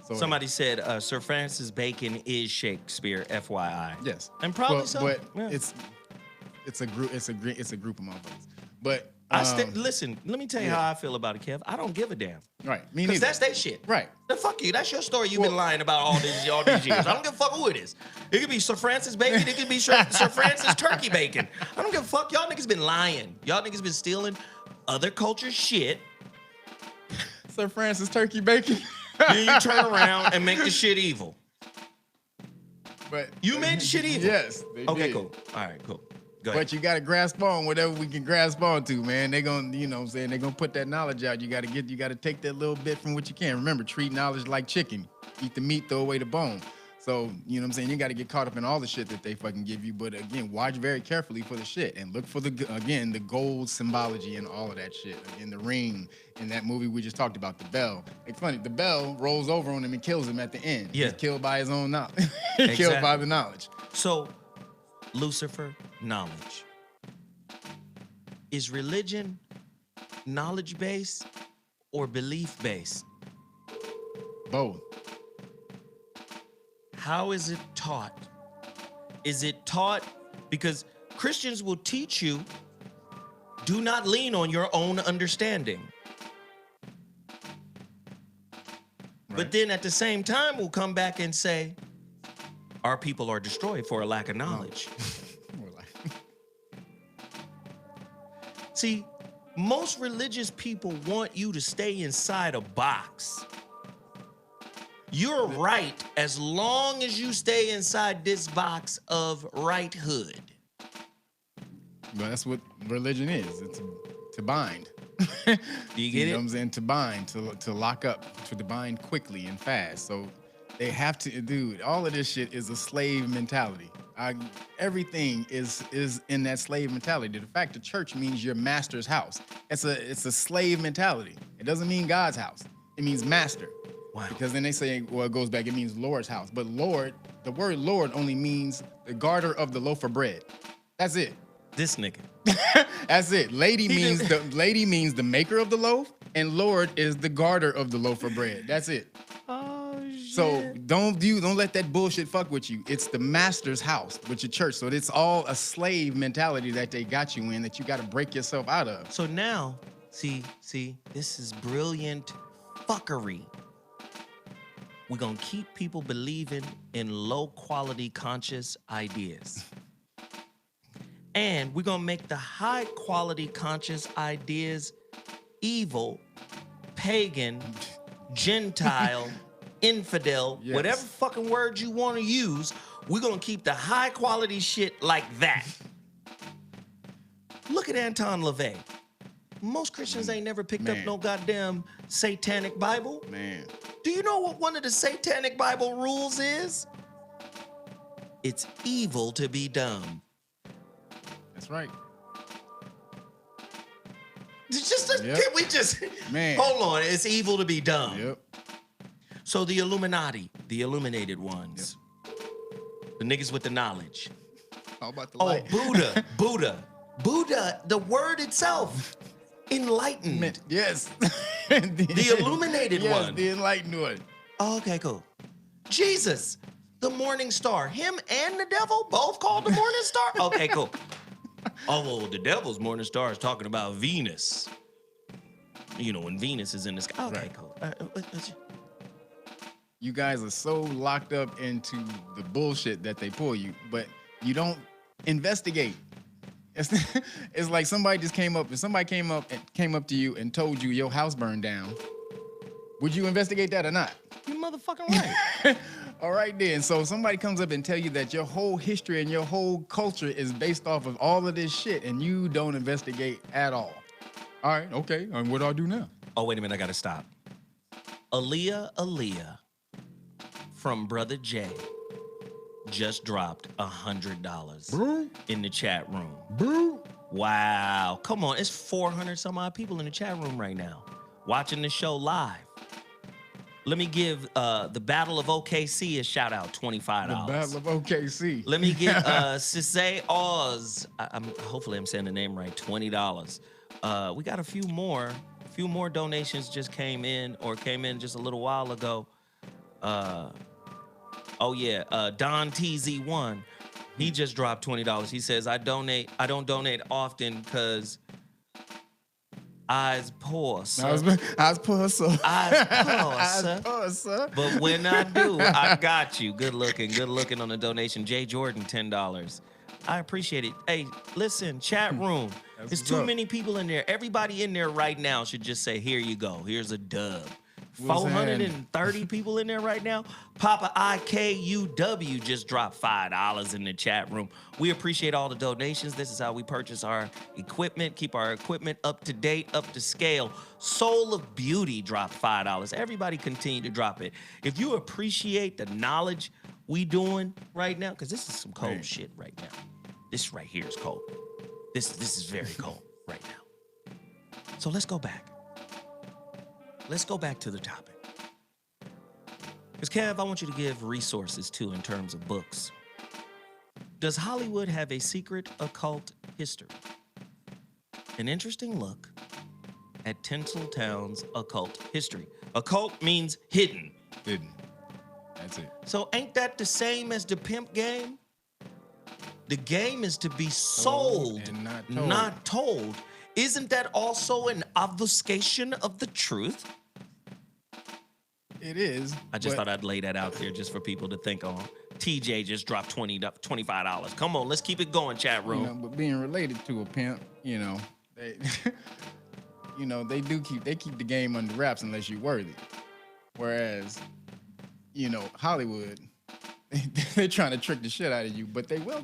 So somebody said Sir Francis Bacon is Shakespeare, FYI. Yes. And probably so. But yeah. it's a group of motherfuckers. But listen, let me tell you how I feel about it, Kev. I don't give a damn. Right. Me Because neither. that's their shit. Right. Then fuck you. That's your story. You've been lying about all these years. I don't give a fuck who it is. It could be Sir Francis Bacon. It could be Sir Francis Turkey Bacon. I don't give a fuck. Y'all niggas been lying. Y'all niggas been stealing other cultures' shit. Sir Francis Turkey Bacon. Then you turn around and make the shit evil. But you made the shit evil. Yes. Okay, cool. All right, cool. Go ahead. But you gotta grasp on whatever we can grasp on to, man. They're gonna, you know what I'm saying, they're gonna put that knowledge out. You gotta take that little bit from what you can. Remember, treat knowledge like chicken. Eat the meat, throw away the bone. So, you know what I'm saying, you gotta get caught up in all the shit that they fucking give you. But again, watch very carefully for the shit and look for the gold symbology and all of that shit. Again, the ring in that movie we just talked about, the bell. It's funny, the bell rolls over on him and kills him at the end. Yeah. He's killed by his own knowledge. He's killed by the knowledge. So, Lucifer, knowledge. Is religion knowledge-based or belief-based? Both. How is it taught? Is it taught because Christians will teach you, do not lean on your own understanding. Right. But then at the same time, we'll come back and say, our people are destroyed for a lack of knowledge. See, most religious people want you to stay inside a box. You're right as long as you stay inside this box of righthood. But that's what religion is. It's to bind. Do you get it? You know what I'm saying? To bind, to lock up, to bind quickly and fast. So they have to, dude, all of this shit is a slave mentality. Everything is in that slave mentality. The fact the church means your master's house. It's a slave mentality. It doesn't mean God's house. It means master. Wow. Because then they say, well, it goes back, it means Lord's house. But Lord, the word Lord only means the garter of the loaf of bread. That's it. This nigga. That's it. Lady means the maker of the loaf, and Lord is the garter of the loaf of bread. That's it. Oh shit. So don't let that bullshit fuck with you. It's the master's house with your church. So it's all a slave mentality that they got you in that you got to break yourself out of. So now, see, this is brilliant fuckery. We're gonna keep people believing in low quality conscious ideas. And we're gonna make the high quality conscious ideas evil, pagan, Gentile, infidel, yes. Whatever fucking word you want to use, we're gonna keep the high quality shit like that. Look at Anton LaVey. Most Christians ain't never picked up no goddamn satanic Bible. Man. Do you know what one of the satanic Bible rules is? It's evil to be dumb. That's right. Can we just Man. hold on? It's evil to be dumb. Yep. So the Illuminati, the illuminated ones, the niggas with the knowledge. How about the Oh, light? Buddha, the word itself, enlightenment. Yes. The illuminated yes, one. the enlightened one. Oh, okay, cool. Jesus, the morning star. Him and the devil both called the morning star? Okay, cool. Oh, well, the devil's morning star is talking about Venus. You know, when Venus is in the sky. Okay, Right. cool. You guys are so locked up into the bullshit that they pull you, but you don't investigate. It's like somebody just came up. If somebody came up to you and told you your house burned down, would you investigate that or not? You motherfucking right. All right then. So somebody comes up and tell you that your whole history and your whole culture is based off of all of this shit, and you don't investigate at all. All right, okay. And what do I do now? Oh, wait a minute, I gotta stop. Aaliyah from Brother Jay just dropped $100 in the chat room. Boo. Wow. Come on, it's 400 some odd people in the chat room right now watching the show live. Let me give the Battle of OKC a shout out, $25. The Battle of OKC. Let me give Sisay Oz, hopefully I'm saying the name right, $20. We got a few more donations just came in just a little while ago. Don TZ1, he just dropped $20. He says, I don't donate often because I's poor, sir. I was poor, sir. I's poor, sir. But when I do, I got you. Good looking on the donation. Jay Jordan, $10. I appreciate it. Hey, listen, chat room. There's too many people in there. Everybody in there right now should just say, here you go. Here's a dub. 430 people in there right now. Papa IKUW just dropped $5 in the chat room. We appreciate all the donations. This is how we purchase our equipment, keep our equipment up to date, up to scale. Soul of Beauty dropped $5. Everybody continue to drop it. If you appreciate the knowledge we doing right now, because this is some cold shit right now. This right here is cold. This is very cold right now. So let's go back. Let's go back to the topic. Because, Kev, I want you to give resources, too, in terms of books. Does Hollywood have a secret occult history? An interesting look at Tinseltown's occult history. Occult means hidden. Hidden. That's it. So ain't that the same as the pimp game? The game is to be sold, and not told. Isn't that also an obfuscation of the truth? It is. I just thought I'd lay that out there just for people to think on. TJ just dropped $25. Come on, let's keep it going, chat room. You know, but being related to a pimp, they, they keep the game under wraps unless you're worthy. Whereas, Hollywood, they're trying to trick the shit out of you, but they will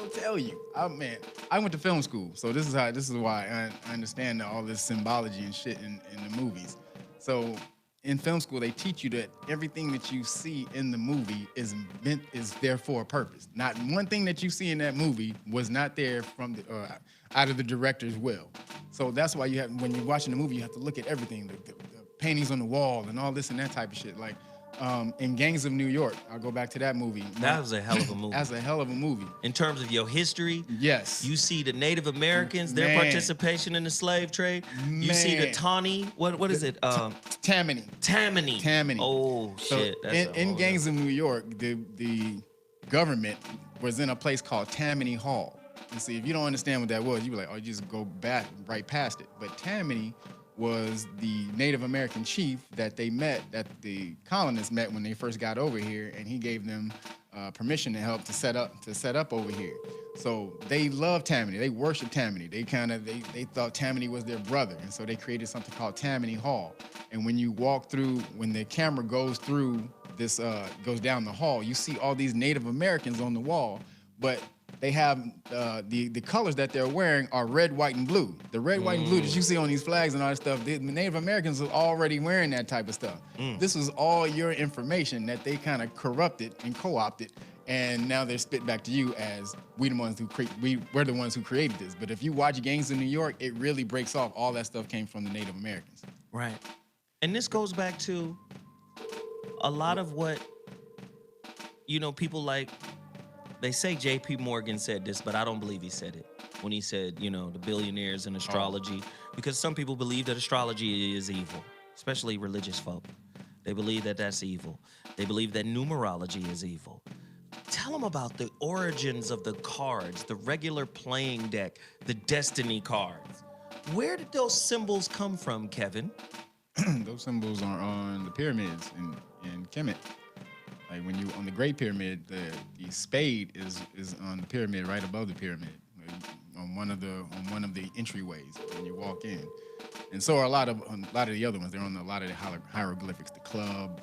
tell you. I went to film school, so this is why I understand all this symbology and shit in the movies. So in film school, they teach you that everything that you see in the movie is there for a purpose. Not one thing that you see in that movie was not there from out of the director's will. So that's why when you're watching the movie, you have to look at everything, the paintings on the wall and all this and that type of shit. Like in Gangs of New York, I'll go back to that movie. That was a hell of a movie. That's a hell of a movie. In terms of your history, yes. You see the Native Americans, their participation in the slave trade. You see the Tawny, what is it? Tammany. Tammany. Oh, shit. So in Gangs of New York, the government was in a place called Tammany Hall. And see, if you don't understand what that was, you be like, oh, you just go back right past it. But Tammany was the Native American chief that the colonists met when they first got over here, and he gave them permission to help to set up over here. So they loved Tammany. They worshiped Tammany. They thought Tammany was their brother, and so they created something called Tammany Hall. And when you walk through, when the camera goes through this, goes down the hall, you see all these Native Americans on the wall, but they have the colors that they're wearing are red, white, and blue. The red, white, and blue that you see on these flags and all that stuff, the Native Americans were already wearing that type of stuff. This was all your information that they kind of corrupted and co-opted, and now they're spit back to you as we're the ones who created this. But if you watch Gangs in New York, it really breaks off all that stuff came from the Native Americans. Right. And this goes back to a lot of what, people like, they say J.P. Morgan said this, but I don't believe he said it when he said, the billionaires and astrology, because some people believe that astrology is evil, especially religious folk. They believe that that's evil. They believe that numerology is evil. Tell them about the origins of the cards, the regular playing deck, the destiny cards. Where did those symbols come from, Kevin? Those symbols are on the pyramids in Kemet. Like when you on the Great Pyramid, the spade is on the pyramid right above the pyramid, on one of the entryways when you walk in. And so are a lot of the other ones. They're on a lot of the hieroglyphics, the club,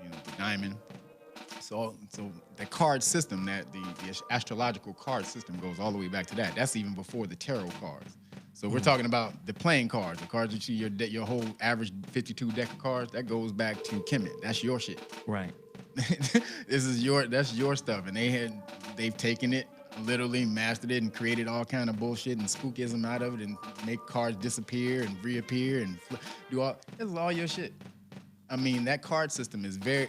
the diamond. So the card system, that the astrological card system goes all the way back to that. That's even before the tarot cards. So we're talking about the playing cards, the cards that your whole average 52 deck of cards, that goes back to Kemet. That's your shit. Right. That's your stuff. And they've taken it, literally mastered it, and created all kind of bullshit and spookism out of it, and make cards disappear and reappear and do all. This is all your shit. I mean, that card system is very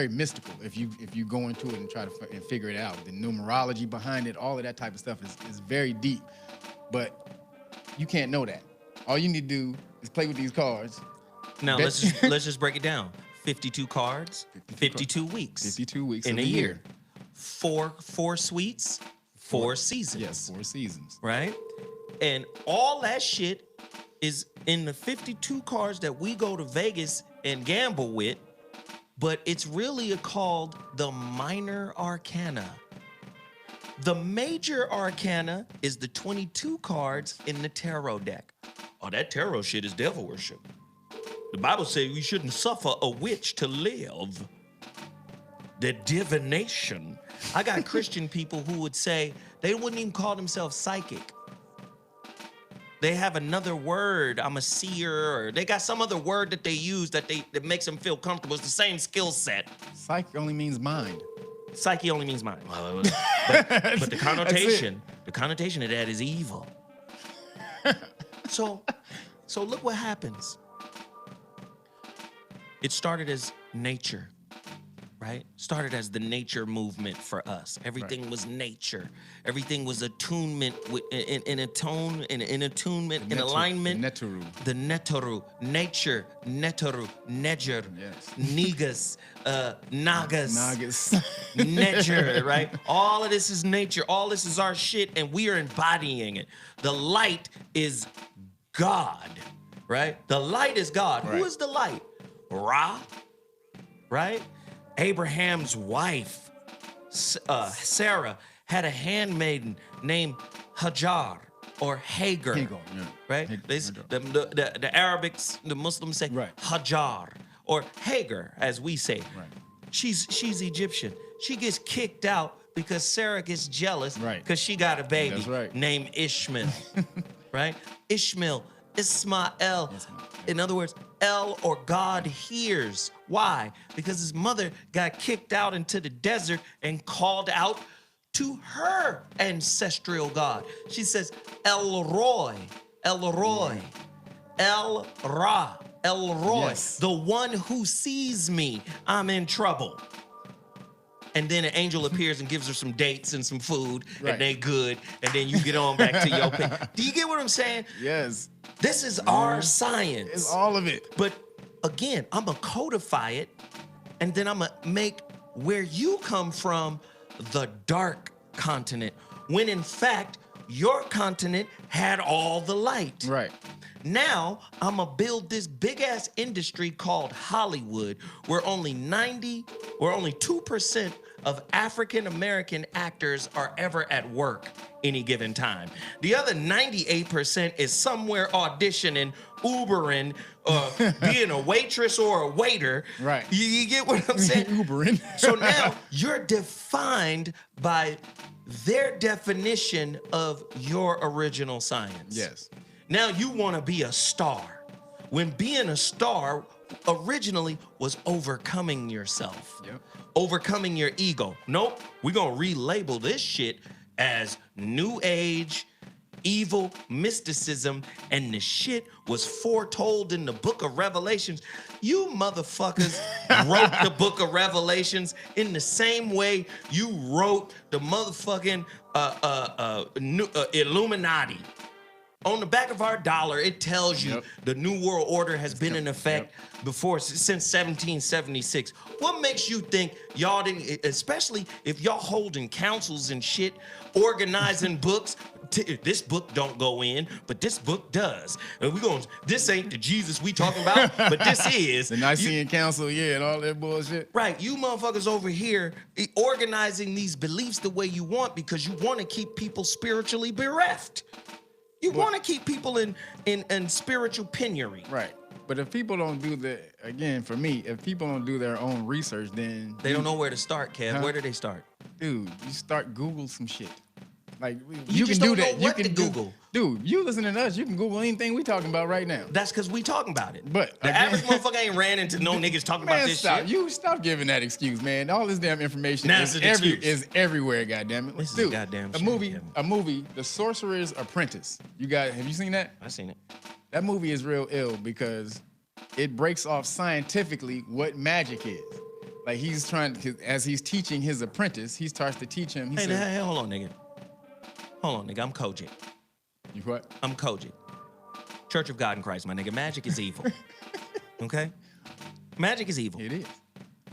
mystical. If you go into it and try to figure it out, the numerology behind it, all of that type of stuff is very deep. But you can't know that. All you need to do is play with these cards. Now let's just break it down. 52 cards, 52 weeks. 52 weeks in a year. Four suites, four seasons. Yes, 4 seasons. Right? And all that shit is in the 52 cards that we go to Vegas and gamble with, but it's really called the minor arcana. The major arcana is the 22 cards in the tarot deck. Oh, that tarot shit is devil worship. The Bible says we shouldn't suffer a witch to live. The divination. I got Christian people who would say they wouldn't even call themselves psychic. They have another word, I'm a seer, or they got some other word that they use that makes them feel comfortable. It's the same skill set. Psychic only means mind. Psyche only means mind. But the connotation of that is evil. So look what happens. It started as nature, right? Started as the nature movement for us. Everything was nature. Everything was attunement in a tone, in attunement, in alignment. The netaru, nature, netaru, neger, yes. negas, nagas, nature, right? All of this is nature. All this is our shit, and we are embodying it. The light is God, right? The light is God. Right. Who is the light? Ra, right? Abraham's wife, Sarah, had a handmaiden named Hajar or Hagar, yeah. right? The Arabics, the Muslims say right. Hajar or Hagar, as we say. Right. She's Egyptian. She gets kicked out because Sarah gets jealous right. because she got a baby That's right. named Ishmael, right? Ismael. In other words, El or God hears. Why? Because his mother got kicked out into the desert and called out to her ancestral God. She says, El Roy, El Roy, El Ra, El Roy, yes. the one who sees me, I'm in trouble. And then an angel appears and gives her some dates and some food, right. and they good, and then you get on back to your pay. Do you get what I'm saying? Yes. This is our science. It's all of it. But again, I'm going to codify it, and then I'm going to make where you come from the dark continent, when in fact, your continent had all the light. Right. Now, I'm going to build this big-ass industry called Hollywood, where only 2% of African American actors are ever at work any given time. The other 98% is somewhere auditioning, Ubering, being a waitress or a waiter. Right. You get what I'm saying? Ubering. So now you're defined by their definition of your original science. Yes. Now you want to be a star. When being a star originally was overcoming yourself, overcoming your ego. Nope, we're going to relabel this shit as New Age, evil, mysticism, and the shit was foretold in the book of Revelations. You motherfuckers wrote the book of Revelations in the same way you wrote the motherfucking Illuminati. On the back of our dollar, it tells you the New World Order has been in effect since 1776. What makes you think y'all didn't, especially if y'all holding councils and shit, organizing books, this book don't go in, but this book does. And this ain't the Jesus we talking about, but this is. The Nicene Council, and all that bullshit. Right, you motherfuckers over here organizing these beliefs the way you want because you want to keep people spiritually bereft. You want to keep people in spiritual penury. Right. But if people don't do for me, if people don't do their own research, then they don't know where to start, Kev. Huh? Where do they start? Dude, you start Google some shit. Like you can just do don't that. know what You can to Google. Dude, you listening to us, you can Google anything we talking about right now. That's because we talking about it. But the average motherfucker ain't ran into no niggas talking about this stop. shit. You stop giving that excuse, man. All this damn information is everywhere, goddammit. This is Dude, a goddamn shit, a movie, The Sorcerer's Apprentice. Have you seen that? I seen it. That movie is real ill because it breaks off scientifically what magic is. Like as he's teaching his apprentice, he starts to teach him. Hey, hold on, nigga. Hold on, nigga. I'm Kojic. You what? I'm Kojic. Church of God in Christ, my nigga. Magic is evil. Okay? Magic is evil. It is.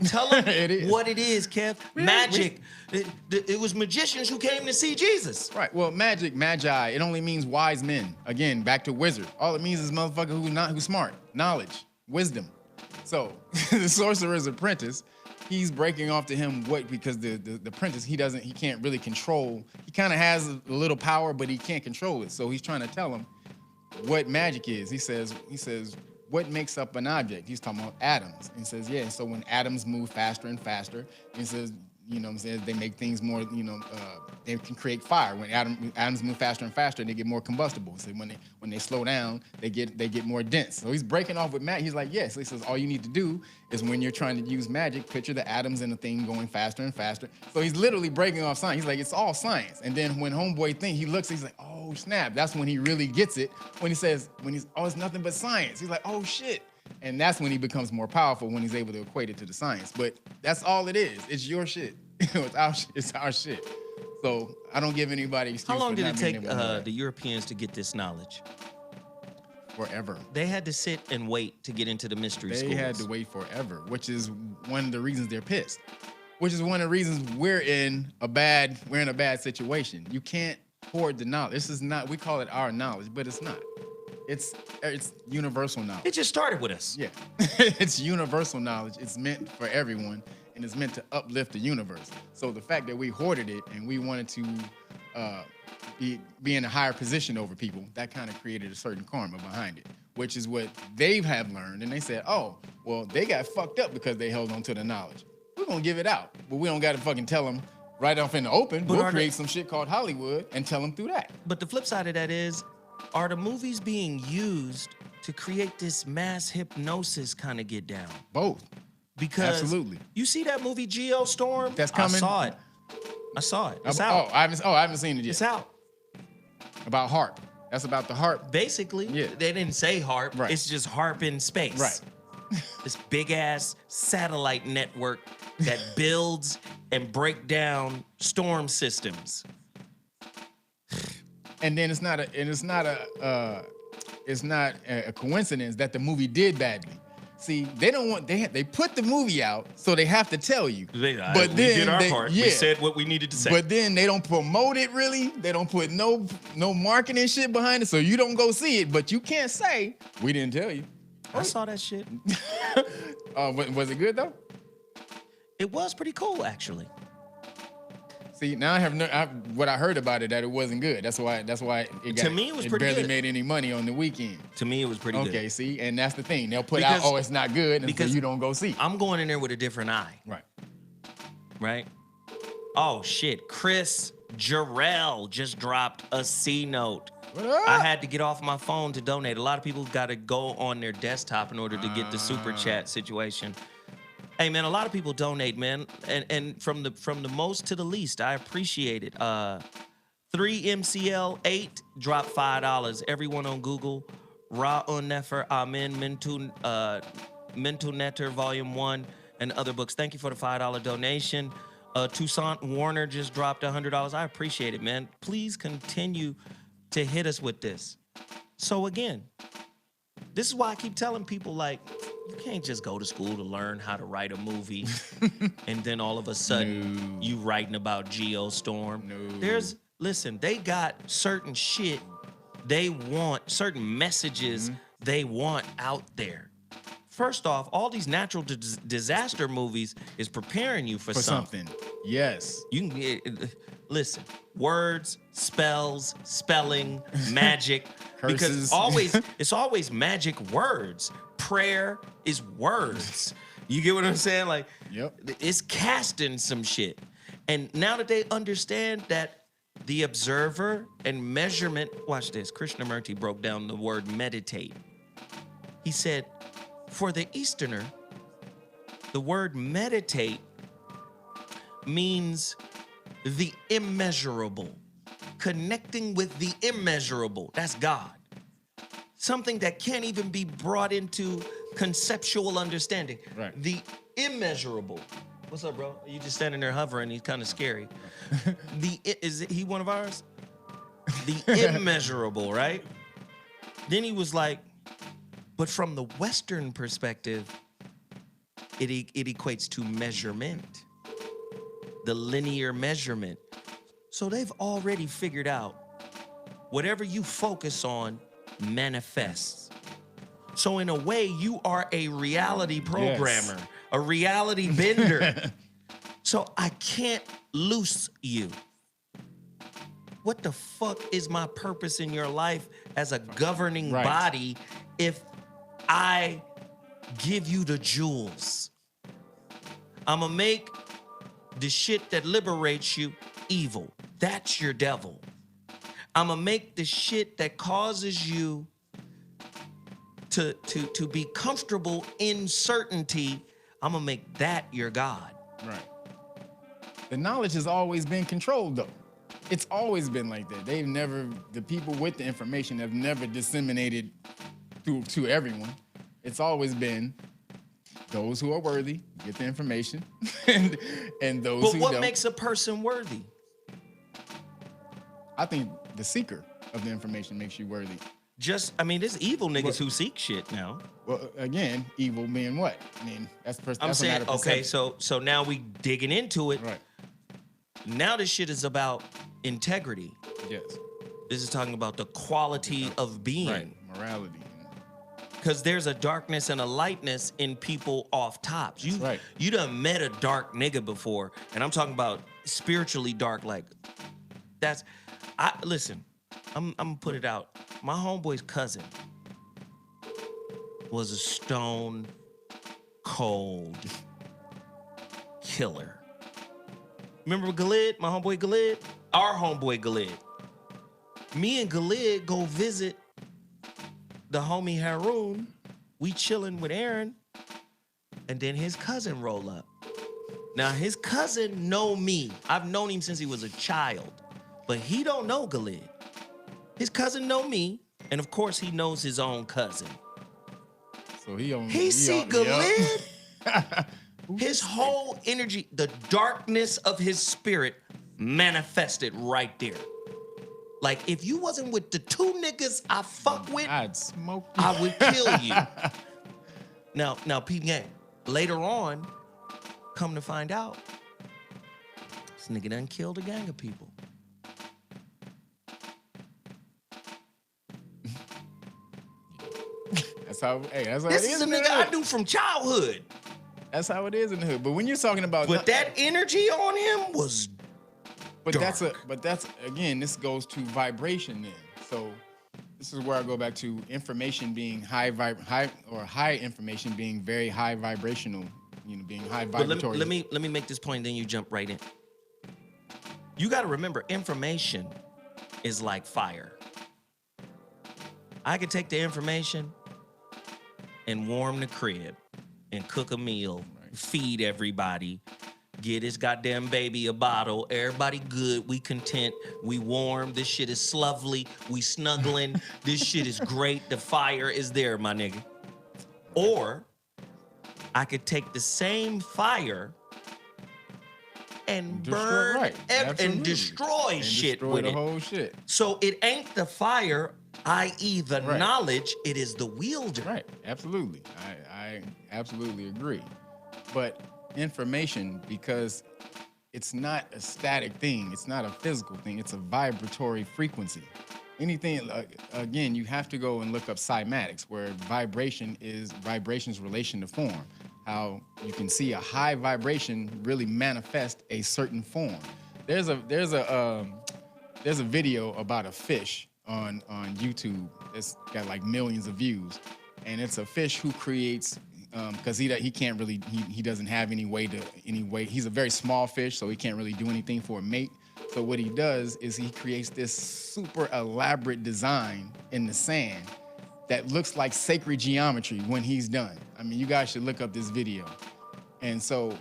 Tell them It is. what it is, Kev. Magic. It was magicians who came to see Jesus. Right. Well, magi, it only means wise men. Again, back to wizard. All it means is motherfucker who's smart. Knowledge. Wisdom. So, the sorcerer's apprentice, he's breaking off to him because the apprentice, he can't really control. He kind of has a little power, but he can't control it. So he's trying to tell him what magic is. He says, what makes up an object? He's talking about atoms. He says, so when atoms move faster and faster, he says, they make things more, they can create fire. When atoms move faster and faster, they get more combustible. So when they slow down, they get more dense. So he's breaking off with magic. He's like, yes. So he says, all you need to do is when you're trying to use magic, picture the atoms in a thing going faster and faster. So he's literally breaking off science. He's like, it's all science. And then when homeboy he looks, he's like, oh snap. That's when he really gets it. When it's nothing but science. He's like, oh shit. And that's when he becomes more powerful, when he's able to equate it to the science. But that's all it is. It's your shit. It's our shit. So I don't give anybody excuse. How long for did not it being take able to the Europeans to get this knowledge? Forever. They had to sit and wait to get into the mystery schools. They had to wait forever, which is one of the reasons they're pissed. Which is one of the reasons we're in a bad situation. You can't hoard the knowledge. This is not, we call it our knowledge, but it's not. It's universal knowledge. It just started with us. Yeah. It's universal knowledge. It's meant for everyone, and it's meant to uplift the universe. So the fact that we hoarded it and we wanted to be in a higher position over people, that kind of created a certain karma behind it, which is what they have learned. And they said, oh, well, they got fucked up because they held on to the knowledge. We're going to give it out, but we don't got to fucking tell them right off in the open. We'll create some shit called Hollywood and tell them through that. But the flip side of that is, are the movies being used to create this mass hypnosis kind of get down? Both. Because absolutely. You see that movie Geostorm? That's coming. I saw it. It's out. I haven't seen it yet. It's out. About HARP. That's about the HARP. Basically, they didn't say HARP. Right. It's just HARP in space. Right. This big ass satellite network that builds and break down storm systems. And then it's not a coincidence that the movie did badly. See, they don't want they put the movie out, so they have to tell you. We did our part. We said what we needed to say. But then they don't promote it really. They don't put no marketing shit behind it, so you don't go see it. But you can't say we didn't tell you. I saw that shit. Was it good though? It was pretty cool, actually. See, now I have what I heard about it, that it wasn't good. That's why it got, To me, it was pretty barely good. made any money on the weekend. To me, it was pretty good. Okay, see, and that's the thing. They'll put Because- out, oh, it's not good, and so because you don't go see. I'm going in there with a different eye, Right. right? Oh shit, Chris Jarrell just dropped a C note. What up? I had to get off my phone to donate. A lot of people got to go on their desktop in order to get the super chat situation. Hey man, a lot of people donate, man, and from the most to the least, I appreciate it. 3MCL8 dropped $5. Everyone on Google, Ra Nefer Amen Mentu Netter Volume 1 and other books. Thank you for the $5 donation. Toussaint Warner just dropped $100. I appreciate it, man. Please continue to hit us with this. So again, this is why I keep telling people, like, you can't just go to school to learn how to write a movie and then all of a sudden you writing about Geostorm. No. Listen, they got certain shit they want, certain messages they want out there. First off, all these natural disaster movies is preparing you for something. Yes. You can get, listen, words, spells, spelling, magic. Because Curses. it's always magic words. Prayer is words. You get what I'm saying? Like, Yep. it's casting some shit. And now that they understand that the observer and measurement, watch this. Krishnamurti broke down the word meditate. He said, for the Easterner, the word meditate means the immeasurable, connecting with the immeasurable. That's God. Something that can't even be brought into conceptual understanding. Right. The immeasurable. What's up, bro? You just standing there hovering. He's kind of scary. Is he one of ours? The immeasurable, right? Then he was like, but from the Western perspective, it equates to measurement, the linear measurement. So they've already figured out whatever you focus on manifests. So in a way, you are a reality programmer, a reality bender. So I can't loose you. What the fuck is my purpose in your life as a governing body if I give you the jewels? I'ma make the shit that liberates you evil. That's your devil. I'ma make the shit that causes you to be comfortable in certainty. I'ma make that your God. Right. The knowledge has always been controlled, though. It's always been like that. The people with the information have never disseminated to everyone. It's always been those who are worthy get the information, and those But who what don't. makes a person worthy? I think the seeker of the information makes you worthy. There's evil niggas who seek shit now. Well, again, evil being what? I mean, that's I'm a saying, matter of okay, perception. so now we digging into it. Right. Now this shit is about integrity. Yes. This is talking about the quality of being. Right. Morality. Because there's a darkness and a lightness in people off tops. You done met a dark nigga before, and I'm talking about spiritually dark. Like, listen, I'm gonna put it out. My homeboy's cousin was a stone cold killer. Remember Galid, my homeboy Galid? Our homeboy Galid. Me and Galid go visit the homie Haroon. We chilling with Aaron, and then his cousin roll up. Now his cousin know me. I've known him since he was a child, but he don't know Galid. His cousin know me, and of course he knows his own cousin. So he see Galid. His whole energy, the darkness of his spirit manifested right there. Like, if you wasn't with the two niggas I fuck with, I'd smoke you. I would kill you. Now, Pete Gang, later on, come to find out, this nigga done killed a gang of people. That's how it is. This is a in the nigga hood. I knew from childhood. That's how it is in the hood. But when you're talking about But that energy on him was But that's again, this goes to vibration then. So this is where I go back to information being high information being very high vibrational, being high vibratory. Let me make this point, then you jump right in. You got to remember, information is like fire. I could take the information and warm the crib and cook a meal, feed everybody, get his goddamn baby a bottle. Everybody good. We content. We warm. This shit is lovely. We snuggling. This shit is great. The fire is there, my nigga. Or I could take the same fire and burn and destroy shit with the it. Whole shit. So it ain't the fire, i.e. the knowledge, it is the wielder. Right, absolutely. I absolutely agree. But information, because it's not a static thing, it's not a physical thing, it's a vibratory frequency. Anything, again, you have to go and look up cymatics, where vibration's relation to form. How you can see a high vibration really manifest a certain form. There's a video about a fish on YouTube. It's got like millions of views, and it's a fish who creates because he can't really he doesn't have any way. He's a very small fish, so he can't really do anything for a mate. So what he does is he creates this super elaborate design in the sand that looks like sacred geometry when he's done. I mean, you guys should look up this video. And so,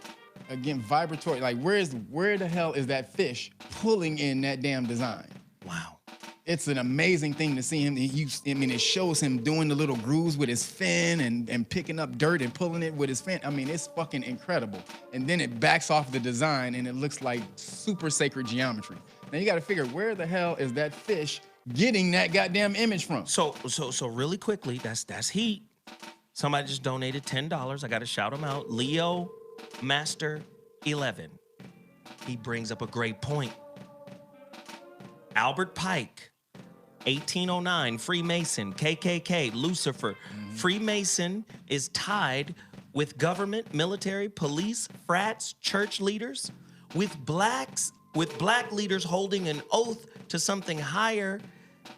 again, vibratory, like where the hell is that fish pulling in that damn design? Wow. It's an amazing thing to see him. It shows him doing the little grooves with his fin and picking up dirt and pulling it with his fin. I mean, it's fucking incredible. And then it backs off the design and it looks like super sacred geometry. Now you gotta figure, where the hell is that fish getting that goddamn image from? So really quickly, that's heat. Somebody just donated $10. I gotta shout him out. Leo Master 11. He brings up a great point. Albert Pike, 1809, Freemason, KKK, Lucifer. Freemason is tied with government, military, police, frats, church leaders, with black leaders holding an oath to something higher.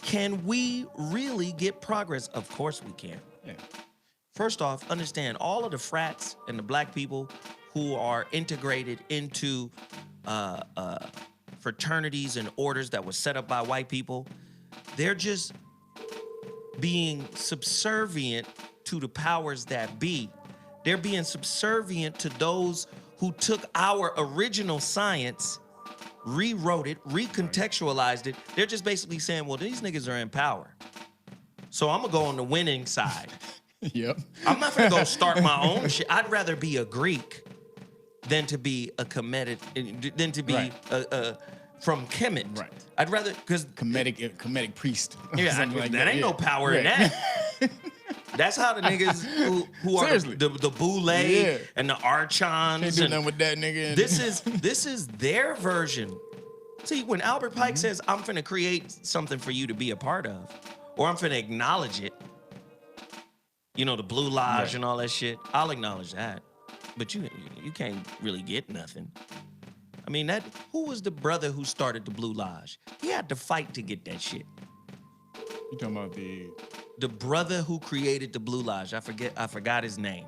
Can we really get progress? Of course we can. Yeah. First off, understand all of the frats and the black people who are integrated into fraternities and orders that were set up by white people, they're just being subservient to the powers that be. They're being subservient to those who took our original science, rewrote it, recontextualized it. They're just basically saying, well, these niggas are in power, so I'm gonna go on the winning side. Yep. I'm not gonna go start my own shit. I'd rather be a Greek than to be a from Kemet. Right. I'd rather, because Kemetic priest. Yeah, like that ain't no power in that. That's how the niggas who are the Boule and the Archons. Can't do nothing with that nigga. This is their version. See, when Albert Pike says, I'm finna create something for you to be a part of, or I'm finna acknowledge it, the Blue Lodge and all that shit, I'll acknowledge that. But you can't really get nothing. I mean, who was the brother who started the Blue Lodge? He had to fight to get that shit. You talking about the brother who created the Blue Lodge? I forgot his name.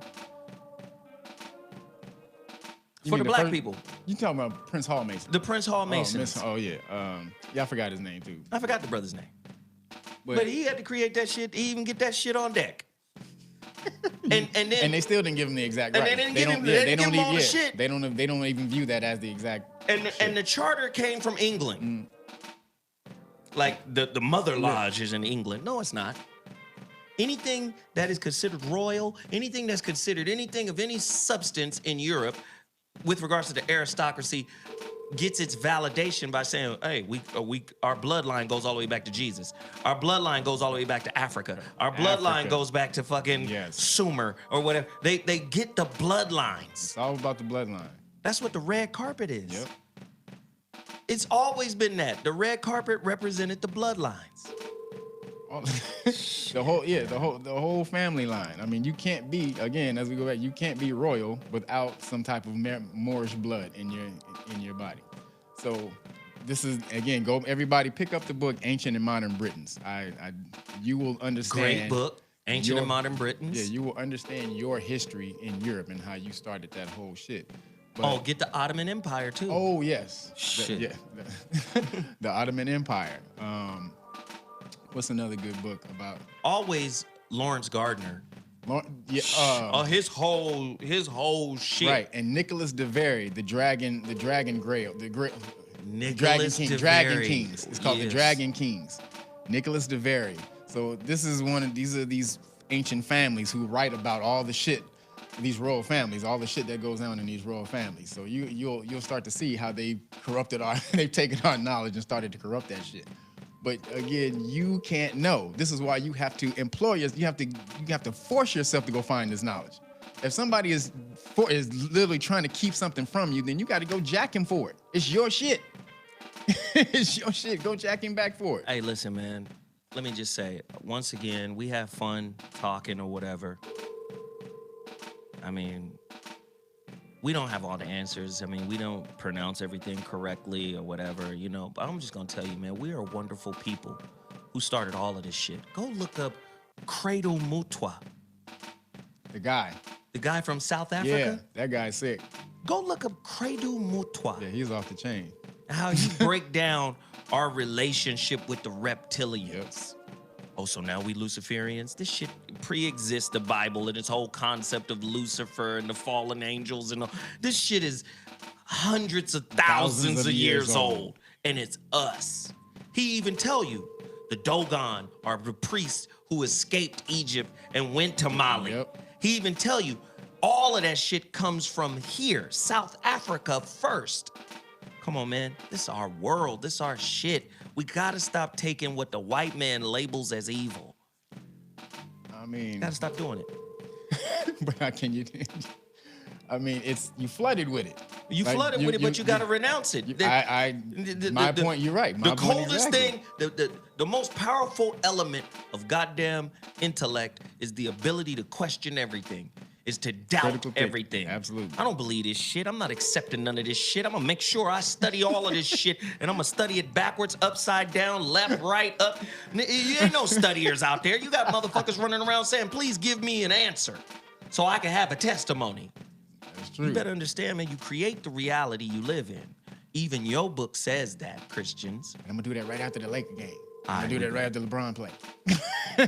For the black people. You talking about Prince Hall Mason? The Prince Hall Masons. Oh yeah. I forgot his name too. I forgot the brother's name. But he had to create that shit to even get that shit on deck. And they still didn't give him the exact right. And they didn't give him all the shit. They don't even view that as the exact And the charter came from England. Like the Mother Lodge is in England. No, it's not. Anything that is considered royal, anything that's considered anything of any substance in Europe with regards to the aristocracy gets its validation by saying, hey, our bloodline goes all the way back to Jesus. Our bloodline goes all the way back to Africa. Our bloodline goes back to fucking Sumer or whatever. They get the bloodlines. It's all about the bloodline. That's what the red carpet is. Yep. It's always been that. The red carpet represented the bloodlines. The whole family line. I mean, you can't be, again, as we go back, you can't be royal without some type of Moorish blood in your body. So this is again. Go everybody, pick up the book Ancient and Modern Britons. You will understand. Great book, Ancient and Modern Britons. Yeah, you will understand your history in Europe and how you started that whole shit. But, Oh, get the Ottoman Empire too. oh yes, Shit. the Ottoman Empire. What's another good book about? Always Lawrence Gardner. Yeah, His whole shit. right. And Nicholas de Very, the Dragon Grail, Nicholas de Dragon Very. Kings. It's called the Yes. Dragon Kings. Nicholas de Very. So this is these ancient families who write about all the shit, these royal families, all the shit that goes on in these royal families. So you'll start to see how they they've taken our knowledge and started to corrupt that shit. But again, you can't know. This is why you have to employ you have to force yourself to go find this knowledge. If somebody is literally trying to keep something from you, then you got to go jack him for it. It's your shit. It's your shit. Go jack him back for it. Hey, listen, man. Let me just say, once again, we have fun talking or whatever. I mean, we don't have all the answers. I mean, we don't pronounce everything correctly or whatever, you know. But I'm just gonna tell you, man, we are wonderful people who started all of this shit. Go look up Credo Mutwa, The guy. the guy from South Yeah, Africa. that guy's sick. Go look up Credo Mutwa. Yeah, he's off the chain. How he break down our relationship with the reptilians. Yep. Oh, so now we Luciferians? This shit pre-exists the Bible and its whole concept of Lucifer and the fallen angels and all. This shit is hundreds of thousands of years old, and it's us. He even tell you the Dogon are the priests who escaped Egypt and went to Mali. Yep. He even tell you all of that shit comes from here, South Africa first. Come on, man. This is our world. This is our shit. We gotta stop taking what the white man labels as evil. I mean, Gotta stop doing it. but how can you? I mean, you flooded with it. You Like, flooded with it, but you gotta renounce it. My point. You're right. My The point coldest exactly. thing, the most powerful element of goddamn intellect is the ability to question everything. Is to doubt Critical thinking. everything. Absolutely. I don't believe this shit. I'm not accepting none of this shit. I'm gonna make sure I study all of this shit, and I'm gonna study it backwards, upside down, left, right, up. You ain't no studiers out there. You got motherfuckers running around saying, please give me an answer so I can have a testimony. That's true. You better understand, man, you create the reality you live in. Even your book says that, Christians. I'm gonna do that right after the Laker game. I'm All gonna do right. that right after LeBron play.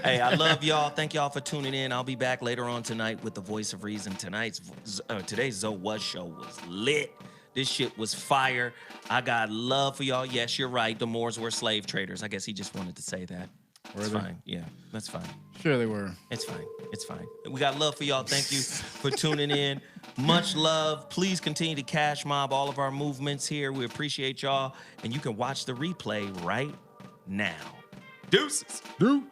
Hey, I love y'all. Thank y'all for tuning in. I'll be back later on tonight with the Voice of Reason. Today's ZoWhat show was lit. This shit was fire. I got love for y'all. Yes, you're right. The Moors were slave traders. I guess he just wanted to say that. It's they? fine. Yeah, that's fine. Sure they were. It's fine. It's fine. We got love for y'all. Thank you for tuning in. Much love. Please continue to cash mob all of our movements here. We appreciate y'all. And you can watch the replay right now. Deuces. Dude.